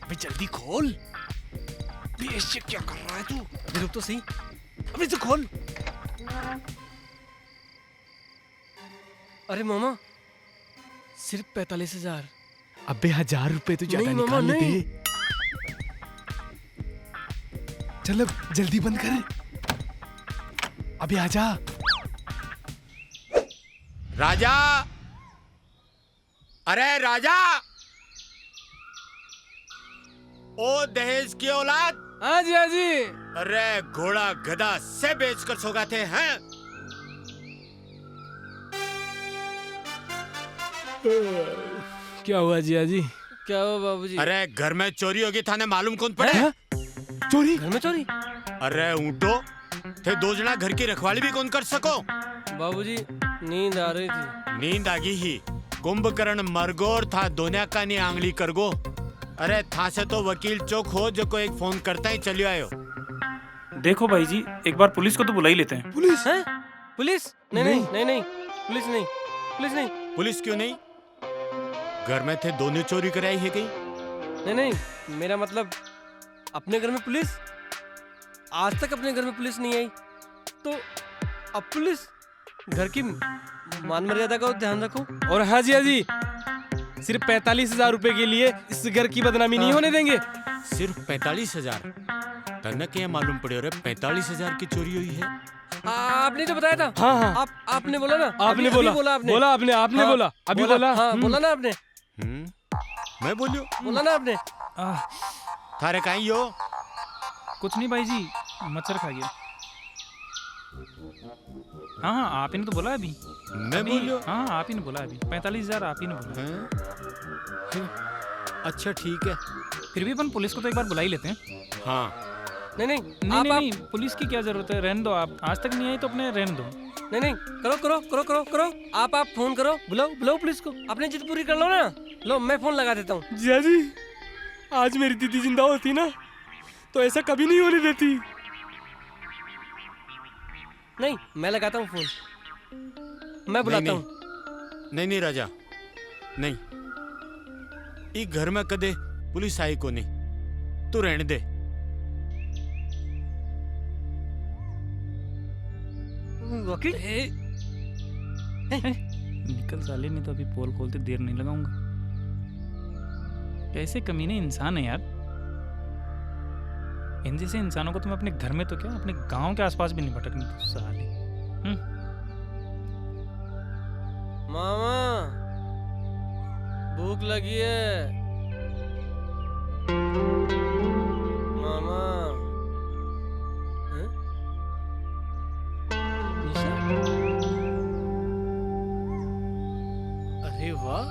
अबे जल्दी खोल। अबे ऐसे क्या कर रहा है तू? अबे रुक तो सही। अबे इसे खोल। अरे मामा, सिर्फ 45,000। अबे 1,000 रुपए तो ज्यादा नहीं मामा, निकाल नहीं। दे। चल अब जल्दी बंद कर। अबे आजा। राजा, अरे राजा, ओ दहेज की औलाद। हाँ जी, हाँ जी। अरे घोड़ा गधा से बेचकर सौगाते हैं। क्या हुआ जिया जी? क्या हुआ बाबूजी? अरे घर में चोरी होगी, थाने मालूम कौन पड़े? चोरी? घर में चोरी? अरे ऊँटो थे 2 जना घर की रखवाली भी कौन कर सको? बाबूजी नींद आ रही थी। नींद आगी ही। कुंभकर्ण मरगोर था, दुनिया का नहीं आंगली करगो। अरे था से तो वकील चौक हो जो को एक फोन करता ही चलियो आयो। देखो भाई जी, एक बार पुलिस को तो बुला ही लेते हैं। पुलिस है? पुलिस? नहीं नहीं नहीं नहीं, पुलिस नहीं, पुलिस नहीं। पुलिस क्यों नहीं? घर में थे, दोनों चोरी कराई है कहीं? नहीं नहीं, मेरा मतलब अपने घर में पुलिस? आज तक अपने घर में पुलिस नहीं आई, तो अब पुलिस? घर की मान मर्यादा का ध्यान रखो। और हाँ जी, हाँ जी, सिर्फ 45,000 रुपए के लिए इस घर की बदनामी नहीं होने देंगे। सिर्फ 45,000? तनक ये मालूम पड़े रे 45,000 की चोरी हुई है। आपने तो बताया था। हाँ हाँ, आपने बोला ना। आपने अभी बोला, बोला आपने। बोला आपने, आपने हाँ, बोला, अभी बोला। हाँ बोला ना आपने। मैं बोलियो? बोला ना आपने। थारे कहीं हो? कुछ नहीं भाई जी, मच्छर खा गया। हाँ हाँ, आप ही ने तो बोला अभी। मैं बोलियो? हाँ आप ही ने बोला अभी, 45,000 आप ही ने बोला। अच्छा ठीक है, फिर भी अपन पुलिस को तो एक बार बुला ही लेते हैं। हाँ। नहीं नहीं नहीं नहीं, नहीं पुलिस की क्या जरूरत है, रहने दो आप। आज तक नहीं आई तो अपने रहने दो। नहीं नहीं, करो करो करो करो करो। आप फोन करो, बुलाओ बुलाओ पुलिस को। अपनी जिद पूरी कर लो ना। लो मैं फोन लगा देता हूँ। जिया जी, आज मेरी दीदी जिंदा होती ना तो ऐसा कभी नहीं होने देती। नहीं, मैं लगाता हूँ फोन, मैं बुलाता हूँ। नहीं नहीं राजा, नहीं, इस घर में कदे पुलिस आई को नहीं, तू रहने दे। वकील निकल साले, नहीं तो अभी पोल खोलते देर नहीं लगाऊंगा। कैसे कमीने इंसान है यार। इन जैसे इंसानों को तो मैं अपने घर में तो क्या, अपने गांव के आसपास भी नहीं भटकने दूं साले। मामा भूख लगी है। मामा हैं? निशा? अरे वाह,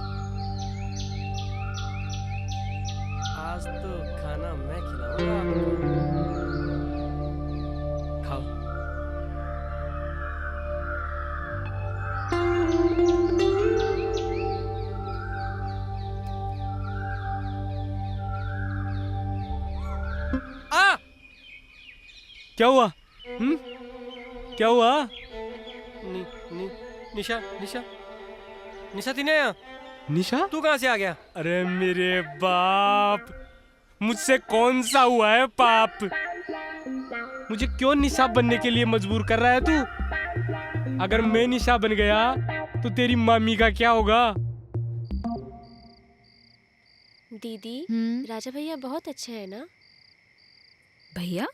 आज तो खाना मैं खिलाऊंगा आपको। खाओ। क्या हुआ? क्या हुआ? निशा निशा निशा थी ना यहाँ? निशा? तू कहाँ से आ गया? अरे मेरे बाप, मुझसे कौन सा हुआ है पाप? मुझे क्यों निशा बनने के लिए मजबूर कर रहा है तू? अगर मैं निशा बन गया तो तेरी मामी का क्या होगा? दीदी, राजा भैया बहुत अच्छे हैं ना? भैया?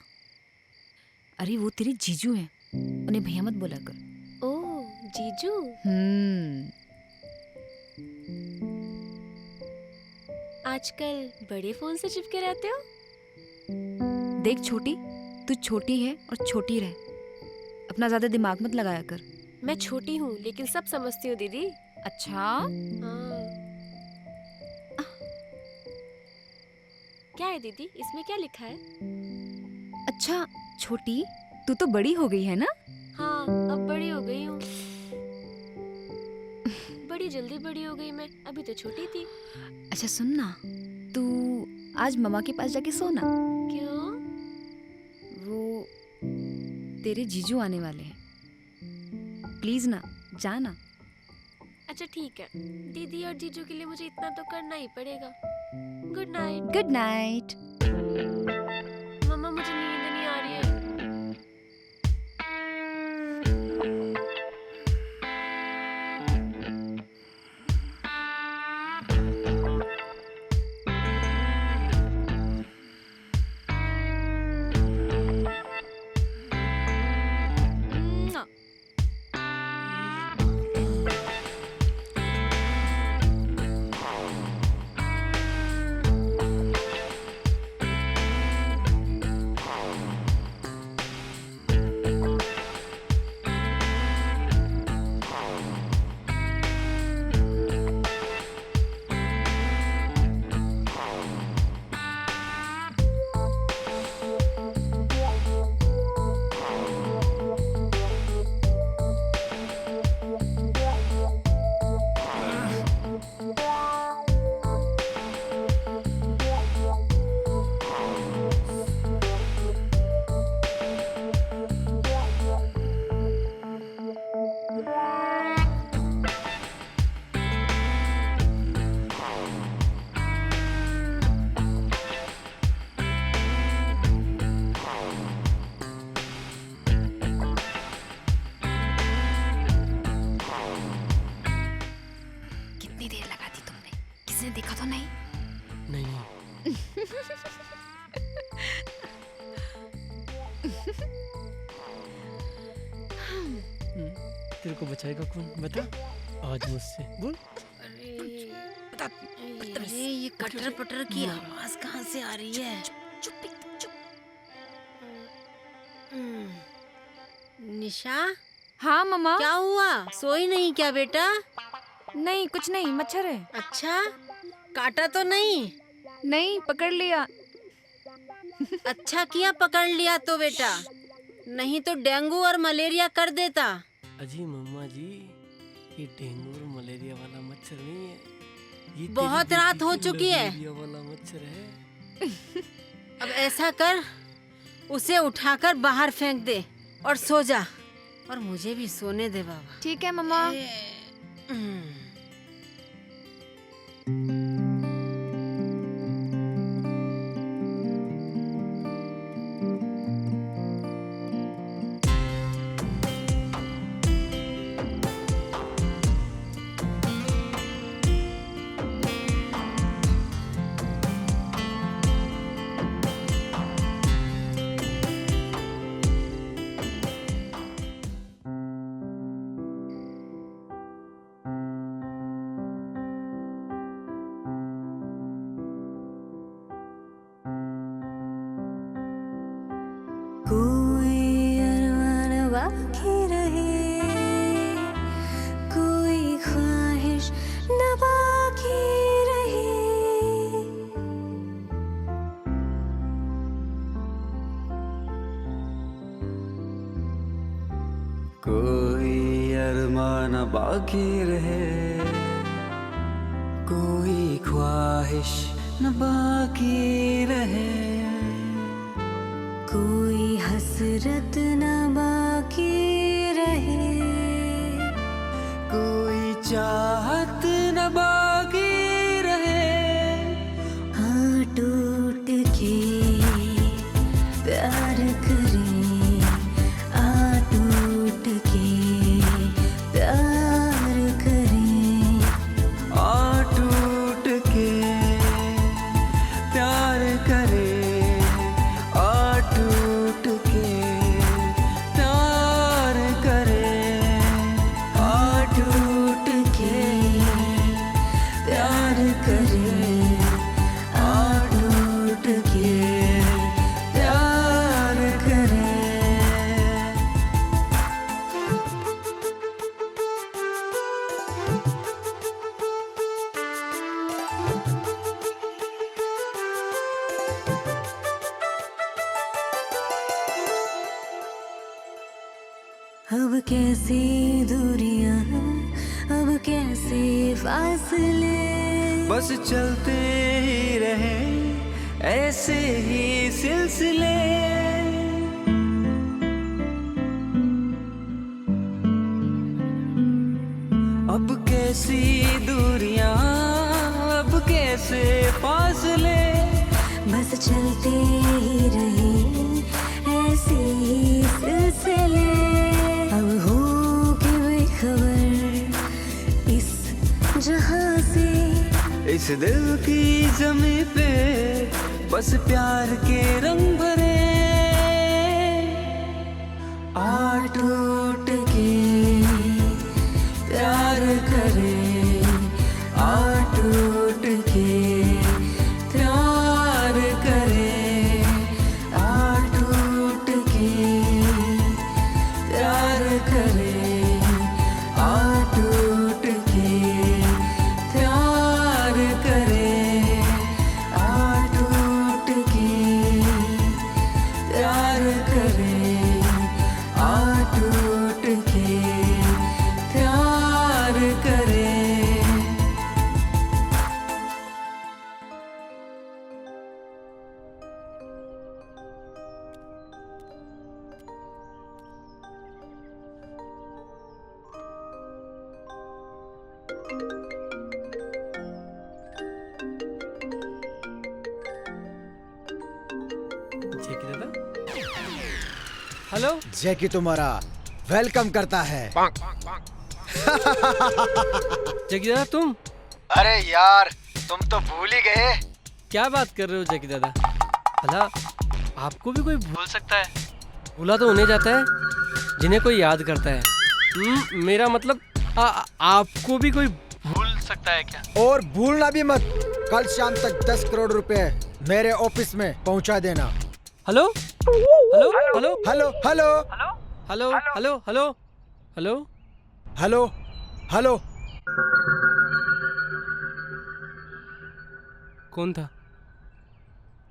अरे वो तेरे जीजू हैं, उन्हें भैया मत बोला कर। ओह जीजू। आजकल बड़े फोन से चिपके रहते हो? देख छोटी, तू छोटी है और छोटी रह, अपना ज्यादा दिमाग मत लगाया कर। मैं छोटी हूँ लेकिन सब समझती हूँ दीदी। अच्छा? हाँ। क्या है दीदी, इसमें क्या लिखा है? अच्छा छोटी, तू तो बड़ी हो गई है ना? हाँ, अब बड़ी हो गई हूँ। बड़ी जल्दी बड़ी हो गई मैं, अभी तो छोटी थी। अच्छा सुन ना, तू आज मम्मा के पास जाके सो ना। क्यों? वो तेरे जीजू आने वाले हैं, प्लीज ना, जा ना। अच्छा ठीक है, दीदी और जीजू के लिए मुझे इतना तो करना ही पड़ेगा। Good night. Good night. मम्मा मुझे नींद नहीं आ रही है। देखा तो नहीं? नहीं। तेरे को बचाएगा कौन बता? आज मुझसे बोल। अरे ये कटर पटर की आवाज कहाँ से आ रही है? निशा। हाँ मम्मा। क्या हुआ? सोई नहीं क्या बेटा? नहीं कुछ नहीं, मच्छर है। अच्छा, काटा तो नहीं? नहीं, पकड़ लिया। अच्छा किया पकड़ लिया तो बेटा, नहीं तो डेंगू और मलेरिया कर देता। अजी मम्मा जी, ये डेंगू और मलेरिया वाला मच्छर नहीं है, ये बहुत रात हो चुकी है। मलेरिया वाला मच्छर है। अब ऐसा कर, उसे उठाकर बाहर फेंक दे और सो जा, और मुझे भी सोने दे बाबा। ठीक है मम्मा। कोई अरमान बाकी रहे, कोई ख्वाहिश न बाकी रहे। कोई अरमान बाकी रहे, कोई ख्वाहिश न बाकी रहे, कोई हसरत न बाकी रहे, कोई चाहत न बाकी रहे। हाँ टूट के प्यार करें, आ टूट के प्यार करें, आ टूट के प्यार करे, आ टूट के प्यार करे, आ टूट के प्यार करें, आ टूट के प्यार करें। अब कैसी दूरियां, अब कैसे फासले, बस चलते ही रहे ऐसे ही सिलसिले। अब कैसी दूरियां, अब कैसे फासले, बस चलते ही रहे ऐसे ही सिलसिले। अब हो के बेखबर इस जहां से, इस दिल की जमी पे बस प्यार के रंग भरे। आ टूट के प्यार करें, आ टूट के प्यार करें, आ टूट के प्यार करें, आ टूट के प्यार करें, आ टूट के प्यार करें, आ टूट के प्यार करें। हेलो, जैकी तुम्हारा वेलकम करता है। जगी दादा तुम? अरे यार, तुम तो भूल ही गए। क्या बात कर रहे हो जैकी दादा? भला आपको भी कोई भूल सकता है? भूला तो उन्हें जाता है जिन्हें कोई याद करता है। मेरा मतलब आपको भी कोई भूल सकता है क्या? और भूलना भी मत, कल शाम तक 10 करोड़ रुपए मेरे ऑफिस में पहुंचा देना। Hello hello hello hello hello hello hello hello hello hello hello. कौन था?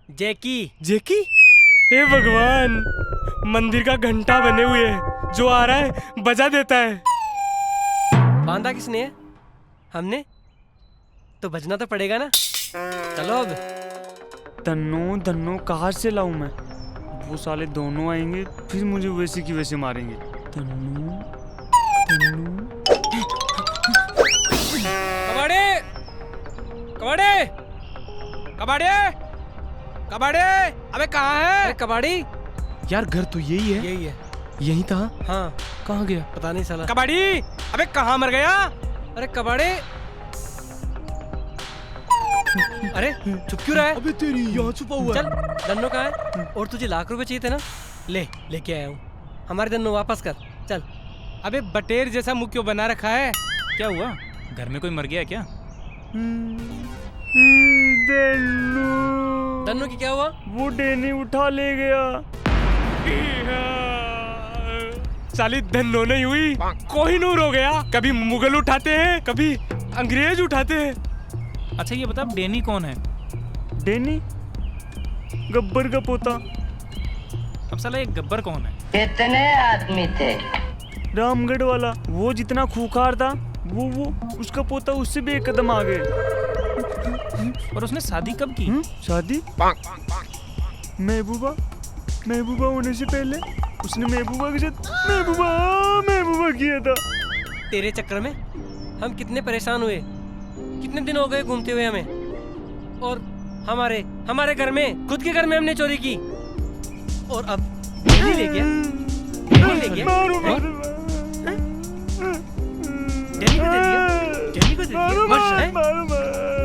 जैकी। जेकी? हे भगवान, मंदिर का घंटा बने हुए है, जो आ रहा है बजा देता है। बांधा किसने है? हमने? तो बजना तो पड़ेगा ना। चलो अब। धन्नो कहाँ से लाऊं मैं? वो साले दोनों आएंगे फिर मुझे वैसे की वैसे मारेंगे। धन्नो कबाड़े कबाड़े कबाड़े कबाड़े, अबे कहाँ है? अरे कबाड़ी यार, घर तो यही है। यही है। यही था। हाँ, कहाँ गया पता नहीं साला। कबाड़ी, अबे कहाँ मर गया? अरे कबाड़े, अरे चुप क्यों रहा है? अबे तेरी यहाँ छुपा हुआ चल, धन्नो कहाँ है? और तुझे लाख रुपए चाहिए थे ना? लेके आया हूँ। हमारे धन्नो वापस कर, चल। अबे बटेर जैसा मुंह क्यों बना रखा है? क्या हुआ? घर में कोई मर गया क्या? धन्नो की क्या हुआ? वो डेनी उठा ले गया। साली धन्नो नहीं हुई, कोहिनूर हो गया। कभी मुगल उठाते हैं, कभी अंग्रेज उठाते हैं। अच्छा ये बता, डेनी कौन है? डेनी गब्बर का पोता। अब साला ये गब्बर कौन है? कितने आदमी थे? रामगढ़ वाला, वो जितना खूंखार था, वो उसका पोता उससे भी एक कदम आगे। और उसने शादी कब की? शादी? महबूबा होने से पहले उसने महबूबा के साथ महबूबा किया था। तेरे चक्कर में हम कितने परेशान हुए, कितने दिन हो गए घूमते हुए हमें। और हमारे घर में, खुद के घर में हमने चोरी की। और अब डेनी ले गया। डेनी को दे दिया।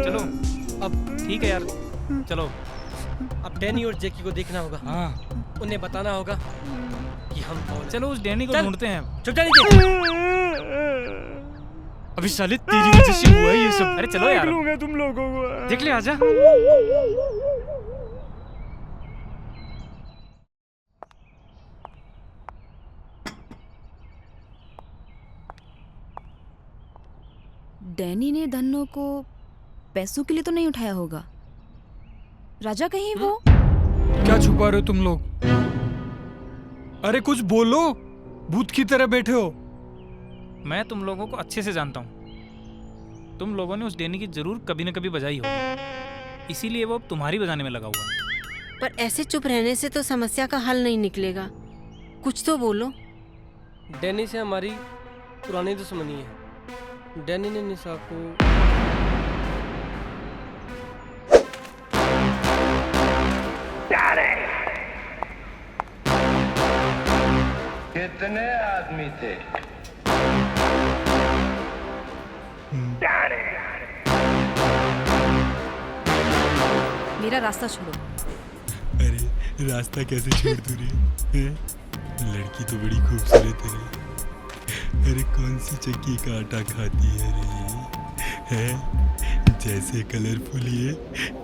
चलो अब ठीक है यार, चलो। अब डेनी और जैकी को देखना होगा। हाँ, उन्हें बताना होगा कि हम कौन। चलो उस डेनी को ढूंढते हैं। चुप जा नीचे। अभी साले तेरी वजह से हुआ है ये सब। अरे चलो यार, लूंगा तुम लोगों को। देख ले, आजा। डैनी ने धन्नो को पैसों के लिए तो नहीं उठाया होगा। राजा कहीं वो? क्या छुपा रहे हो तुम लोग? अरे कुछ बोलो, भूत की तरह बैठे हो। मैं तुम लोगों को अच्छे से जानता हूँ। तुम लोगों ने उस डेनी की जरूर कभी न कभी बजाई होगी, इसीलिए वो अब तुम्हारी बजाने में लगा हुआ है। पर ऐसे चुप रहने से तो समस्या का हल नहीं निकलेगा, कुछ तो बोलो। डेनी से हमारी पुरानी दुश्मनी है। डेनी ने निशा को कितने आदमी थे? मेरा रास्ता छोड़ो। अरे रास्ता कैसे छोड़ दूँ रे? लड़की तो बड़ी खूबसूरत है रे। अरे कौन सी चक्की का आटा खाती है रे? है जैसे कलरफुल ये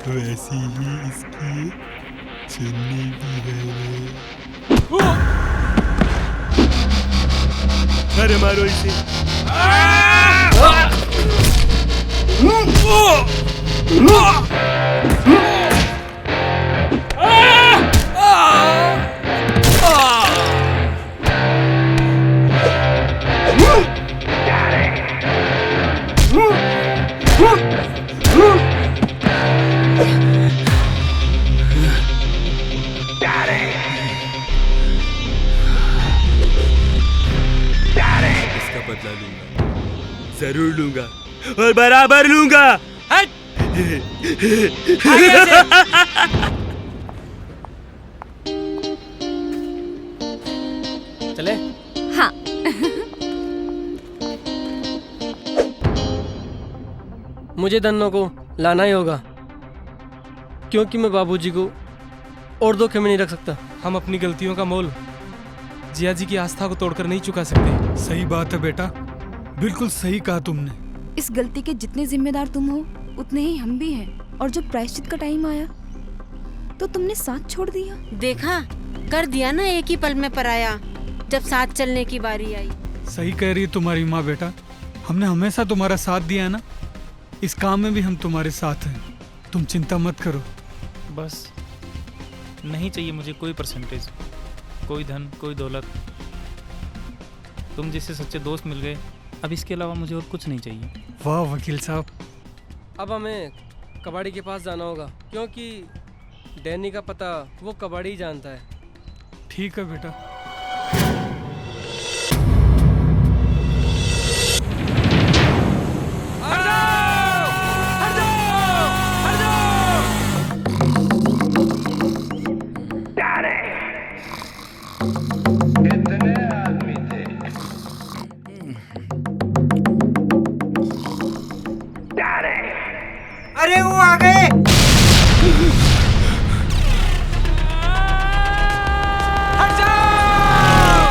वैसी ही इसकी चुन्नी भी है रे। अरे मारो इसे। बदला लूंगा, जरूर लूंगा और बराबर लूंगा। चले? हाँ। मुझे धन्नो को लाना ही होगा, क्योंकि मैं बाबूजी को और धोखे में नहीं रख सकता। हम अपनी गलतियों का मोल जिया जी की आस्था को तोड़कर नहीं चुका सकते। सही बात है बेटा, बिल्कुल सही कहा तुमने। इस गलती के जितने जिम्मेदार तुम हो उतने ही हम भी हैं। और जब प्रायश्चित का टाइम आया तो तुमने साथ छोड़ दिया। देखा, कर दिया ना एक ही पल में पराया जब साथ चलने की बारी आई। सही कह रही है तुम्हारी माँ बेटा, हमने हमेशा तुम्हारा साथ दिया है ना, इस काम में भी हम तुम्हारे साथ हैं। तुम चिंता मत करो। बस नहीं चाहिए मुझे कोई परसेंटेज, कोई धन, कोई दौलत। तुम जैसे सच्चे दोस्त मिल गए, अब इसके अलावा मुझे और कुछ नहीं चाहिए। वाह वकील साहब। अब हमें कबाड़ी के पास जाना होगा, क्योंकि डैनी का पता वो कबाड़ी ही जानता है। ठीक है बेटा। अरे वो आ गए। हट जाओ!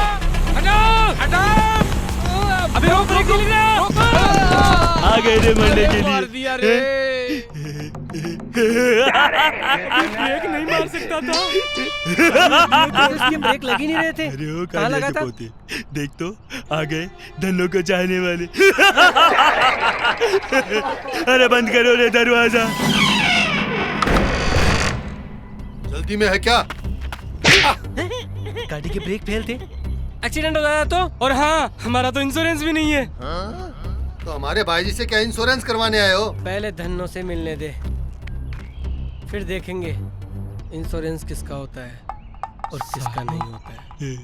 हटाओ! हटाओ! अबे रोक ब्रेक नहीं लग रहा! आ गए रे मरने के लिए। मार दिया रे। ब्रेक नहीं मार सकता था। इसके ब्रेक लग ही नहीं रहे थे। अरे वो कहाँ लगा था? देख तो आ गए धन्नो को चाहने वाले। अरे बंद करो रे दरवाजा। जल्दी में है क्या? गाड़ी के ब्रेक फेल थे, एक्सीडेंट हो जाया तो। और हाँ, हमारा तो इंश्योरेंस भी नहीं है। तो हमारे भाईजी से क्या इंश्योरेंस करवाने आए हो? पहले धन्नो से मिलने दे, फिर देखेंगे इंश्योरेंस किसका होता है और किसका नहीं होता है।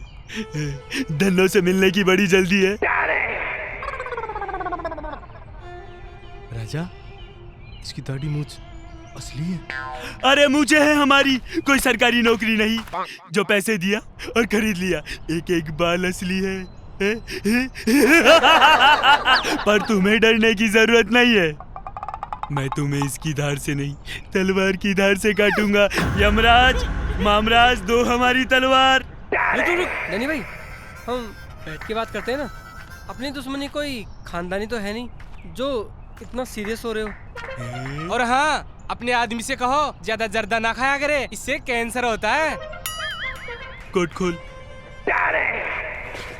धन्नो से मिलने की बड़ी जल्दी है। राजा, इसकी दाढ़ी मूंछ असली है? अरे मुझे है हमारी, कोई सरकारी नौकरी नहीं, जो पैसे दिया और खरीद लिया। एक एक बाल असली है। पर तुम्हें डरने की जरूरत नहीं है, मैं तुम्हें इसकी धार से नहीं तलवार की धार से काटूंगा। यमराज, मामराज, दो हमारी तलवार। रुक डैनी भाई, हम बैठ के बात करते हैं ना। अपनी दुश्मनी कोई खानदानी तो है नहीं जो इतना सीरियस हो रहे हो। और हाँ, अपने आदमी से कहो ज्यादा जर्दा ना खाया करे, इससे कैंसर होता है। कोट खोल।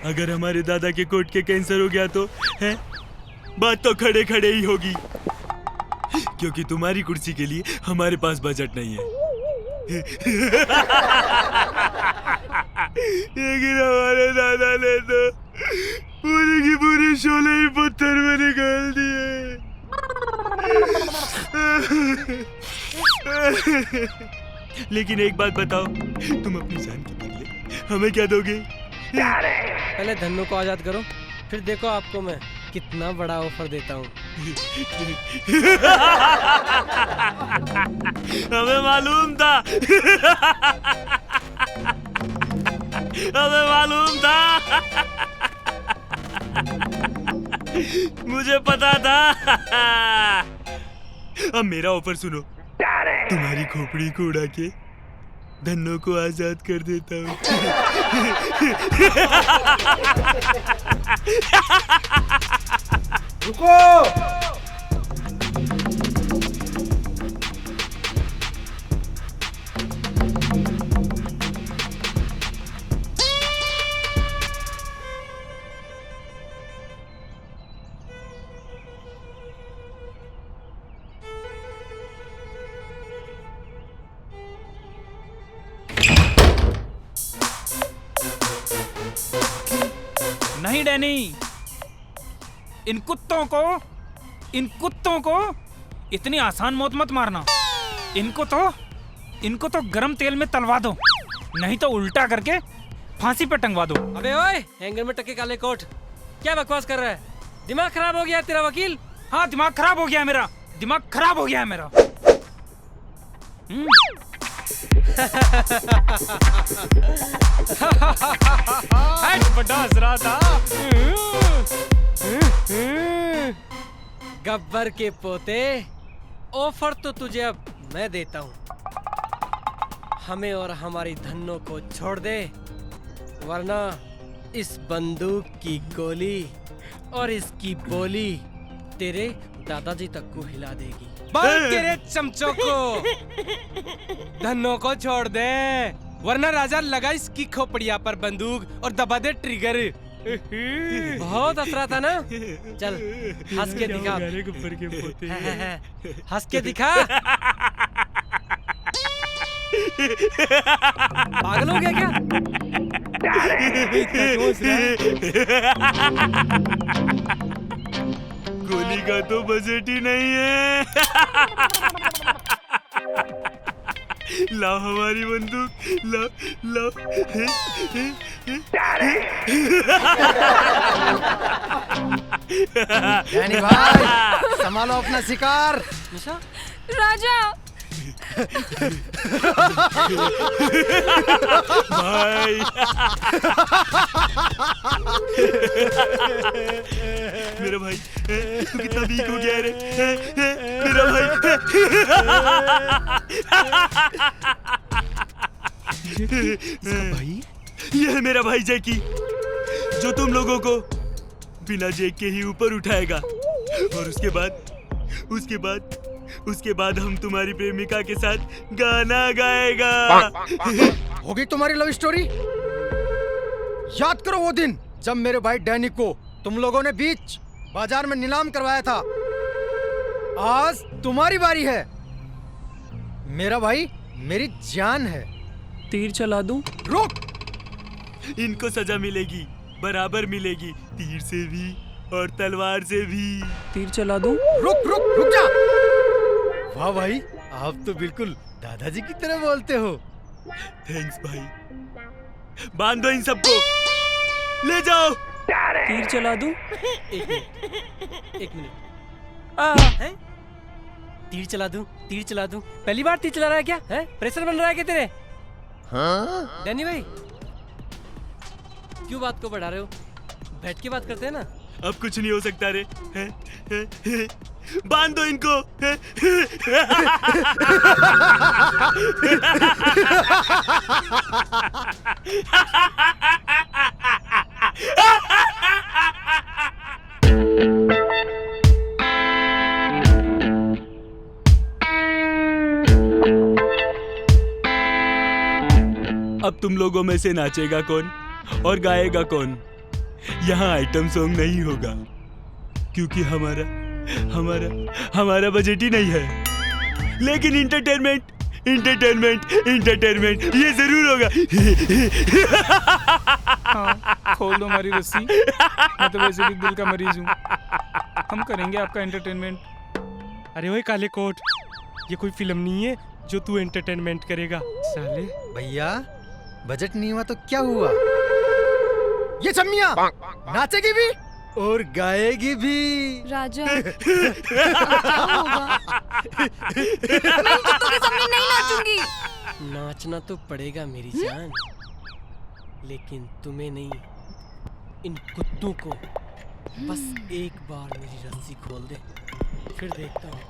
अगर हमारे दादा के कोट के कैंसर हो गया तो है बात तो खड़े खड़े ही होगी, क्योंकि तुम्हारी कुर्सी के लिए हमारे पास बजट नहीं है। लेकिन हमारे दादा ने तो पूरी की पूरी शोले ही पत्थर में निकाल दिए। लेकिन एक बात बताओ, तुम अपनी जान के बदले हमें क्या दोगे? पहले धन्नो को आजाद करो, फिर देखो आपको मैं कितना बड़ा ऑफर देता हूँ। हमें मालूम था। हमें मालूम था। मुझे पता था। अब मेरा ऑफर सुनो, तुम्हारी खोपड़ी को उड़ा के धन्नो को आजाद कर देता हूँ। रुको। नहीं डैनी, इन कुत्तों को इतनी आसान मौत मत मारना। इनको तो गरम तेल में तलवा दो, नहीं तो उल्टा करके फांसी पे टंगवा दो। अबे ओए, हैंगर में टके काले कोट, क्या बकवास कर रहा है? दिमाग खराब हो गया है तेरा वकील? हाँ, दिमाग खराब हो गया है मेरा, दिमाग खराब हो गया है मेरा। बड़ा हंस रहा था। गब्बर के पोते, ऑफर तो तुझे अब मैं देता हूँ। हमें और हमारी धन्नो को छोड़ दे, वरना इस बंदूक की गोली और इसकी बोली तेरे दादाजी तक को हिला देगी। बंद तेरे चमचों को। धन्नो को छोड़ दे, वरना राजा लगा इसकी खोपड़िया पर बंदूक और दबा दे ट्रिगर। बहुत असरा था ना? चल हंस के दिखा। गब्बर के पोते। हंस के दिखा। पागल हो गया क्या? गोली का तो बजट ही नहीं है। लाओ हमारी बंदूक, लाओ लाओ। यानी भाई संभालो अपना शिकार। राजा भाई मेरा भाई तू कितना वीक हो गया रे। मेरा भाई भाई ये है मेरा भाई जैकी, जो तुम लोगों को बिना जैक के ही ऊपर उठाएगा। और उसके बाद हम तुम्हारी प्रेमिका के साथ गाना गाएगा। होगी तुम्हारी लव स्टोरी। याद करो वो दिन जब मेरे भाई डैनी को तुम लोगों ने बीच बाजार में नीलाम करवाया था। आज तुम्हारी बारी है। मेरा भाई मेरी जान है। तीर चला दूं? रुक, इनको सजा मिलेगी, बराबर मिलेगी, तीर से भी और तलवार से भी। तीर चला दूं? रुक जा। वाह भाई, आप तो बिल्कुल दादाजी की तरह बोलते हो। थैंक्स भाई। बांधो इन सबको, ले जाओ। तीर चला दूं? एक मिनट। तीर चला दूं? पहली बार तीर चला रहा है क्या? है? प्रेशर बन रहा है क्या तेरे? हाँ? डैनी भाई, क्यों बात को बढ़ा रहे हो? बैठ के बात करते हैं ना। अब कुछ नहीं हो सकता रे। बांध दो इनको। अब तुम लोगों में से नाचेगा कौन और गाएगा कौन? यहाँ आइटम सॉन्ग नहीं होगा, क्योंकि हमारा बजट ही नहीं है। लेकिन इंटरटेनमेंट ये जरूर होगा। हाँ, खोल दो हमारी रस्सी। मैं तो वैसे भी दिल का मरीज हूँ। हम करेंगे आपका एंटरटेनमेंट। अरे ओए काले कोट, ये कोई फिल्म नहीं है जो तू एंटरटेनमेंट करेगा साले। भैया बजट नहीं हुआ तो क्या हुआ? ये चम्मिया नाचेगी भी और गाएगी भी। राजा क्या होगा? मैं इन कुत्तों के सामने नहीं नाचूंगी। नाचना तो पड़ेगा मेरी जान, लेकिन तुम्हें नहीं, इन कुत्तों को। बस एक बार मेरी रस्सी खोल दे, फिर देखता हूँ।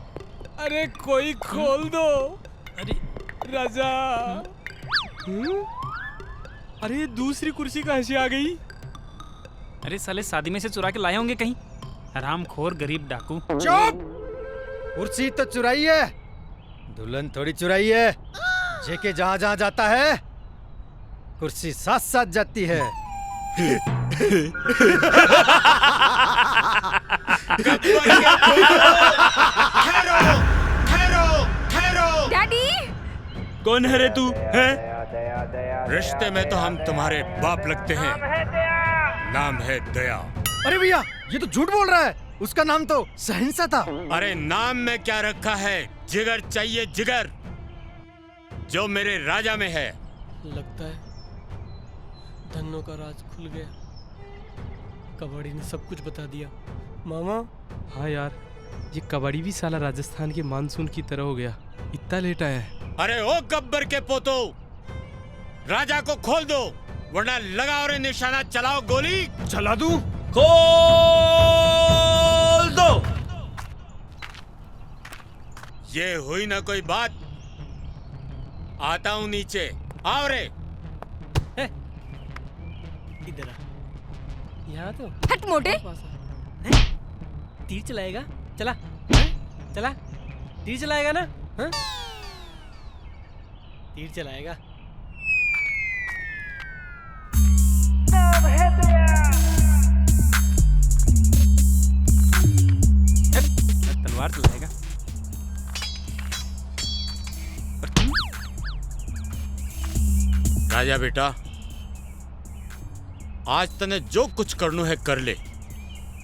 अरे कोई खोल दो। अरे राजा। अरे दूसरी कुर्सी कहाँ से आ गई? अरे साले शादी में से चुरा के लाए होंगे कहीं। हरामखोर गरीब डाकू। चुप! कुर्सी तो चुराई है, दुल्हन थोड़ी चुराई है। जेके जहाँ जहाँ जाता है कुर्सी साथ साथ जाती है। डैडी! कौन है रे तू? है? रिश्ते में तो हम तुम्हारे बाप लगते हैं। नाम है दया। अरे भैया, ये तो झूठ बोल रहा है। उसका नाम तो सहनसा था। अरे नाम में क्या रखा है? जिगर चाहिए, जिगर, जो मेरे राजा में है। लगता है धन्नो का राज खुल गया। कबाड़ी ने सब कुछ बता दिया। मामा। हाँ यार, ये कबाड़ी भी साला राजस्थान के मानसून की तरह हो गया। इतना लेट आया है। अरे ओ गब्बर के पोतो, राजा को खोल दो, वरना लगाओ रे निशाना, चलाओ गोली। चला दूं? खोल दो। ये हुई ना कोई बात। आता हूँ नीचे। आओ रे। इधर आ। यहाँ तो हट मोटे। तीर चलाएगा? चला चला, तीर चलाएगा ना? हाँ? तीर चलाएगा। तलवार चलाएगा। राजा बेटा, आज तने जो कुछ करना है कर ले।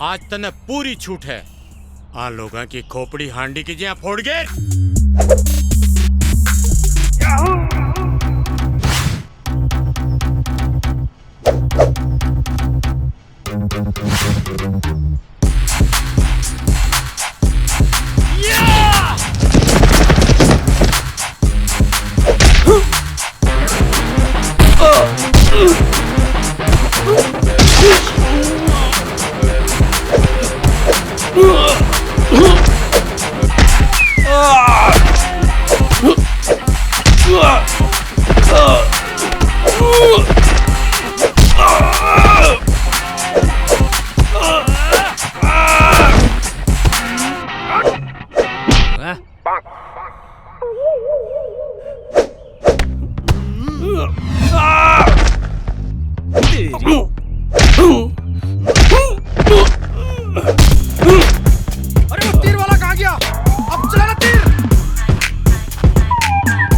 आज तने पूरी छूट है। आ लोगों की खोपड़ी हांडी की जिया फोड़ गे। अरे वो तीर वाला कहाँ गया? अब चलाना तीर।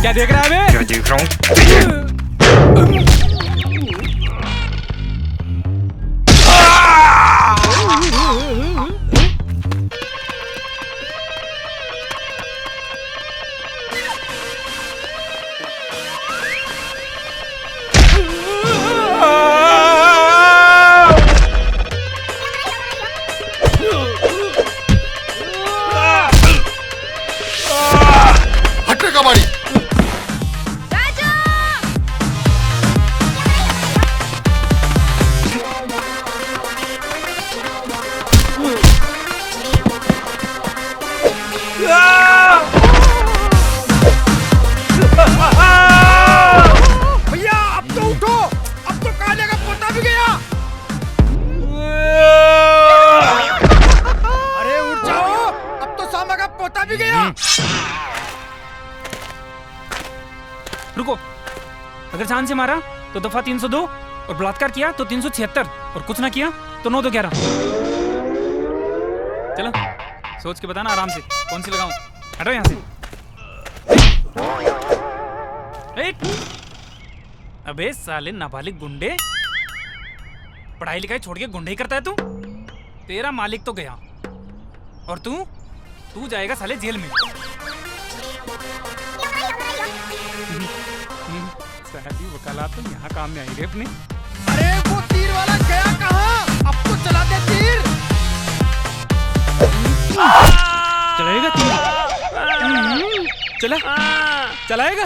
क्या देख रहा है बे? क्या देख रहा हूँ? हट रे कबाड़ी। भैया अब तो उठो, अब तो काले का पोता भी गया। अरे उठ जाओ, अब तो सामा का पोता भी गया। रुको, अगर जान से मारा तो दफा 302 और बलात्कार किया तो 376 और कुछ ना किया तो 9-2-11। चलो सोच के बताना आराम से कौन सी लगाऊं। हटो यहाँ से। अबे साले नाबालिग गुंडे, पढ़ाई लिखाई छोड़ के गुंडे ही करता है तू। तेरा मालिक तो गया और तू जाएगा साले जेल में। साहबी वकालत तो यहाँ काम में आई रे अपने। अरे वो तीर वाला गया कहाँ? अब तो चला दे तीर। चलाएगा तीर? चला चलाएगा?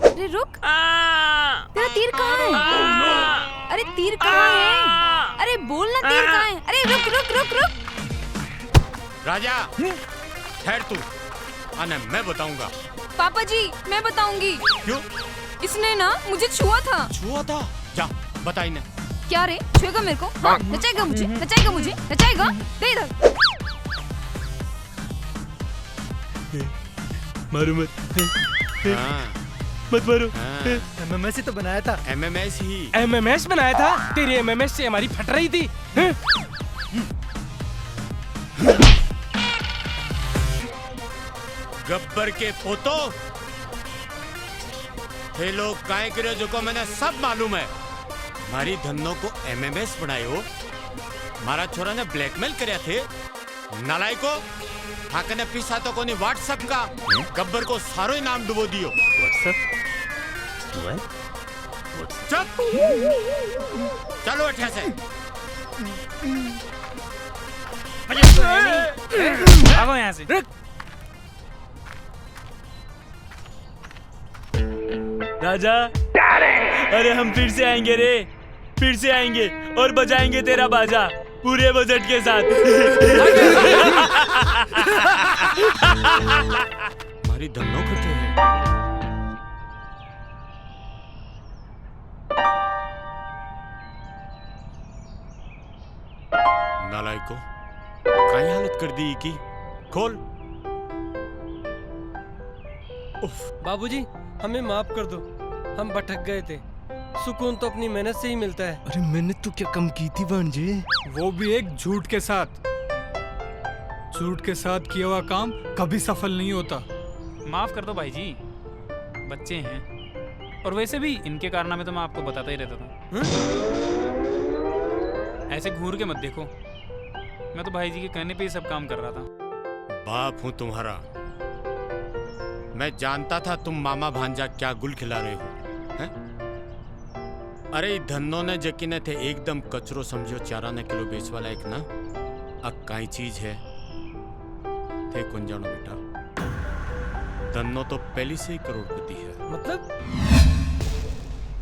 अरे रुक, तेरा तीर कहाँ है? अरे तीर कहाँ है? अरे बोल ना तीर कहाँ है? अरे रुक रुक रुक रुक। राजा ठहर तू, आने मैं बताऊंगा। पापा जी मैं बताऊंगी। क्यों? इसने ना मुझे छुआ था। छुआ था? जा बता इन्हें। क्या रे, छुएगा मेरे को? हाँ, नचाएगा मुझे, नचाएगा मुझे, नचाएगा। दे इधर। मारो मत। मत मारो। एमएमएस ही तो बनाया था। एमएमएस ही। एमएमएस बनाया था? तेरी एमएमएस से हमारी फट रही थी। गब्बर के पोतो, थे लोग काय करे जो को मैंने सब मालूम है। मारी धन्नो को एमएमएस बनाए हो। मारा छोरा ने ब्लैकमेल करे थे। नालायको, हाकने पीसा तो कोनी व्हाट्सएप का। गब्बर को सारो ही नाम डुबो दियो। चुप, चलो अठिया से। भागो यहाँ से। राजा, अरे हम फिर से आएंगे रे, फिर से आएंगे और बजाएंगे तेरा बाजा पूरे बजट के साथ। हमारी धन्नो कटे है। नालायको, काई हालत कर दी की? खोल। बाबूजी हमें माफ कर दो, हम भटक गए थे। सुकून तो अपनी मेहनत से ही मिलता है। अरे मेहनत तो क्या कम की थी भांजे? वो भी एक झूठ के साथ। झूठ के साथ किया हुआ काम कभी सफल नहीं होता। माफ कर दो भाई जी, बच्चे हैं। और वैसे भी इनके कारनामे तो मैं आपको बताता ही रहता था। ऐसे घूर के मत देखो, मैं तो भाई जी के कहने पे ही सब काम कर रहा था। बाप हूं तुम्हारा, मैं जानता था तुम मामा भांजा क्या गुल खिला रहे हो, हैं? अरे धन्नो ने जकीने थे एकदम कचरो समझो, 4 किलो बेच वाला एक ना अब काई चीज है थे कौन जानो बेटा। धन्नो तो पहले से ही करोड़पति है। मतलब?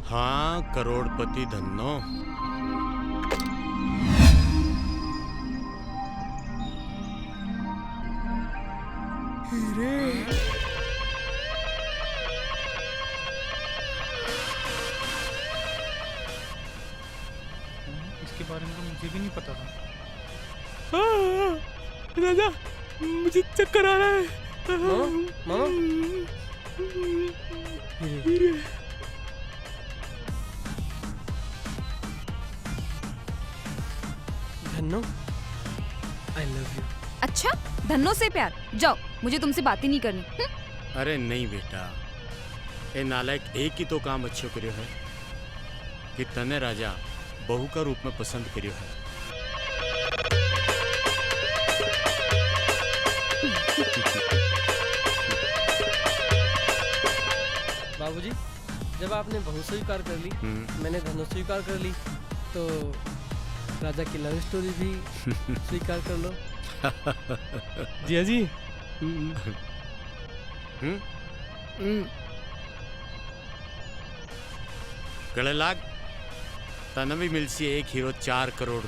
हाँ करोड़पति धन्नो। इसके बारे में तो मुझे भी नहीं पता था। राजा मुझे चक्कर आ रहा है। मामा? Dhanno, I love you। अच्छा, धन्नो से प्यार? जाओ, मुझे तुमसे बात ही नहीं करनी। अरे नहीं बेटा, ए नालायक एक ही तो काम अच्छो करियो है कि तने राजा बहू का रूप में पसंद करियो है। बाबूजी, जब आपने बहू स्वीकार कर ली, मैंने धन्नो स्वीकार कर ली, तो राजा की लव स्टोरी भी स्वीकार कर लो। जिया जी। गले लाग, तने भी मिलसी एक हीरो 4 करोड़।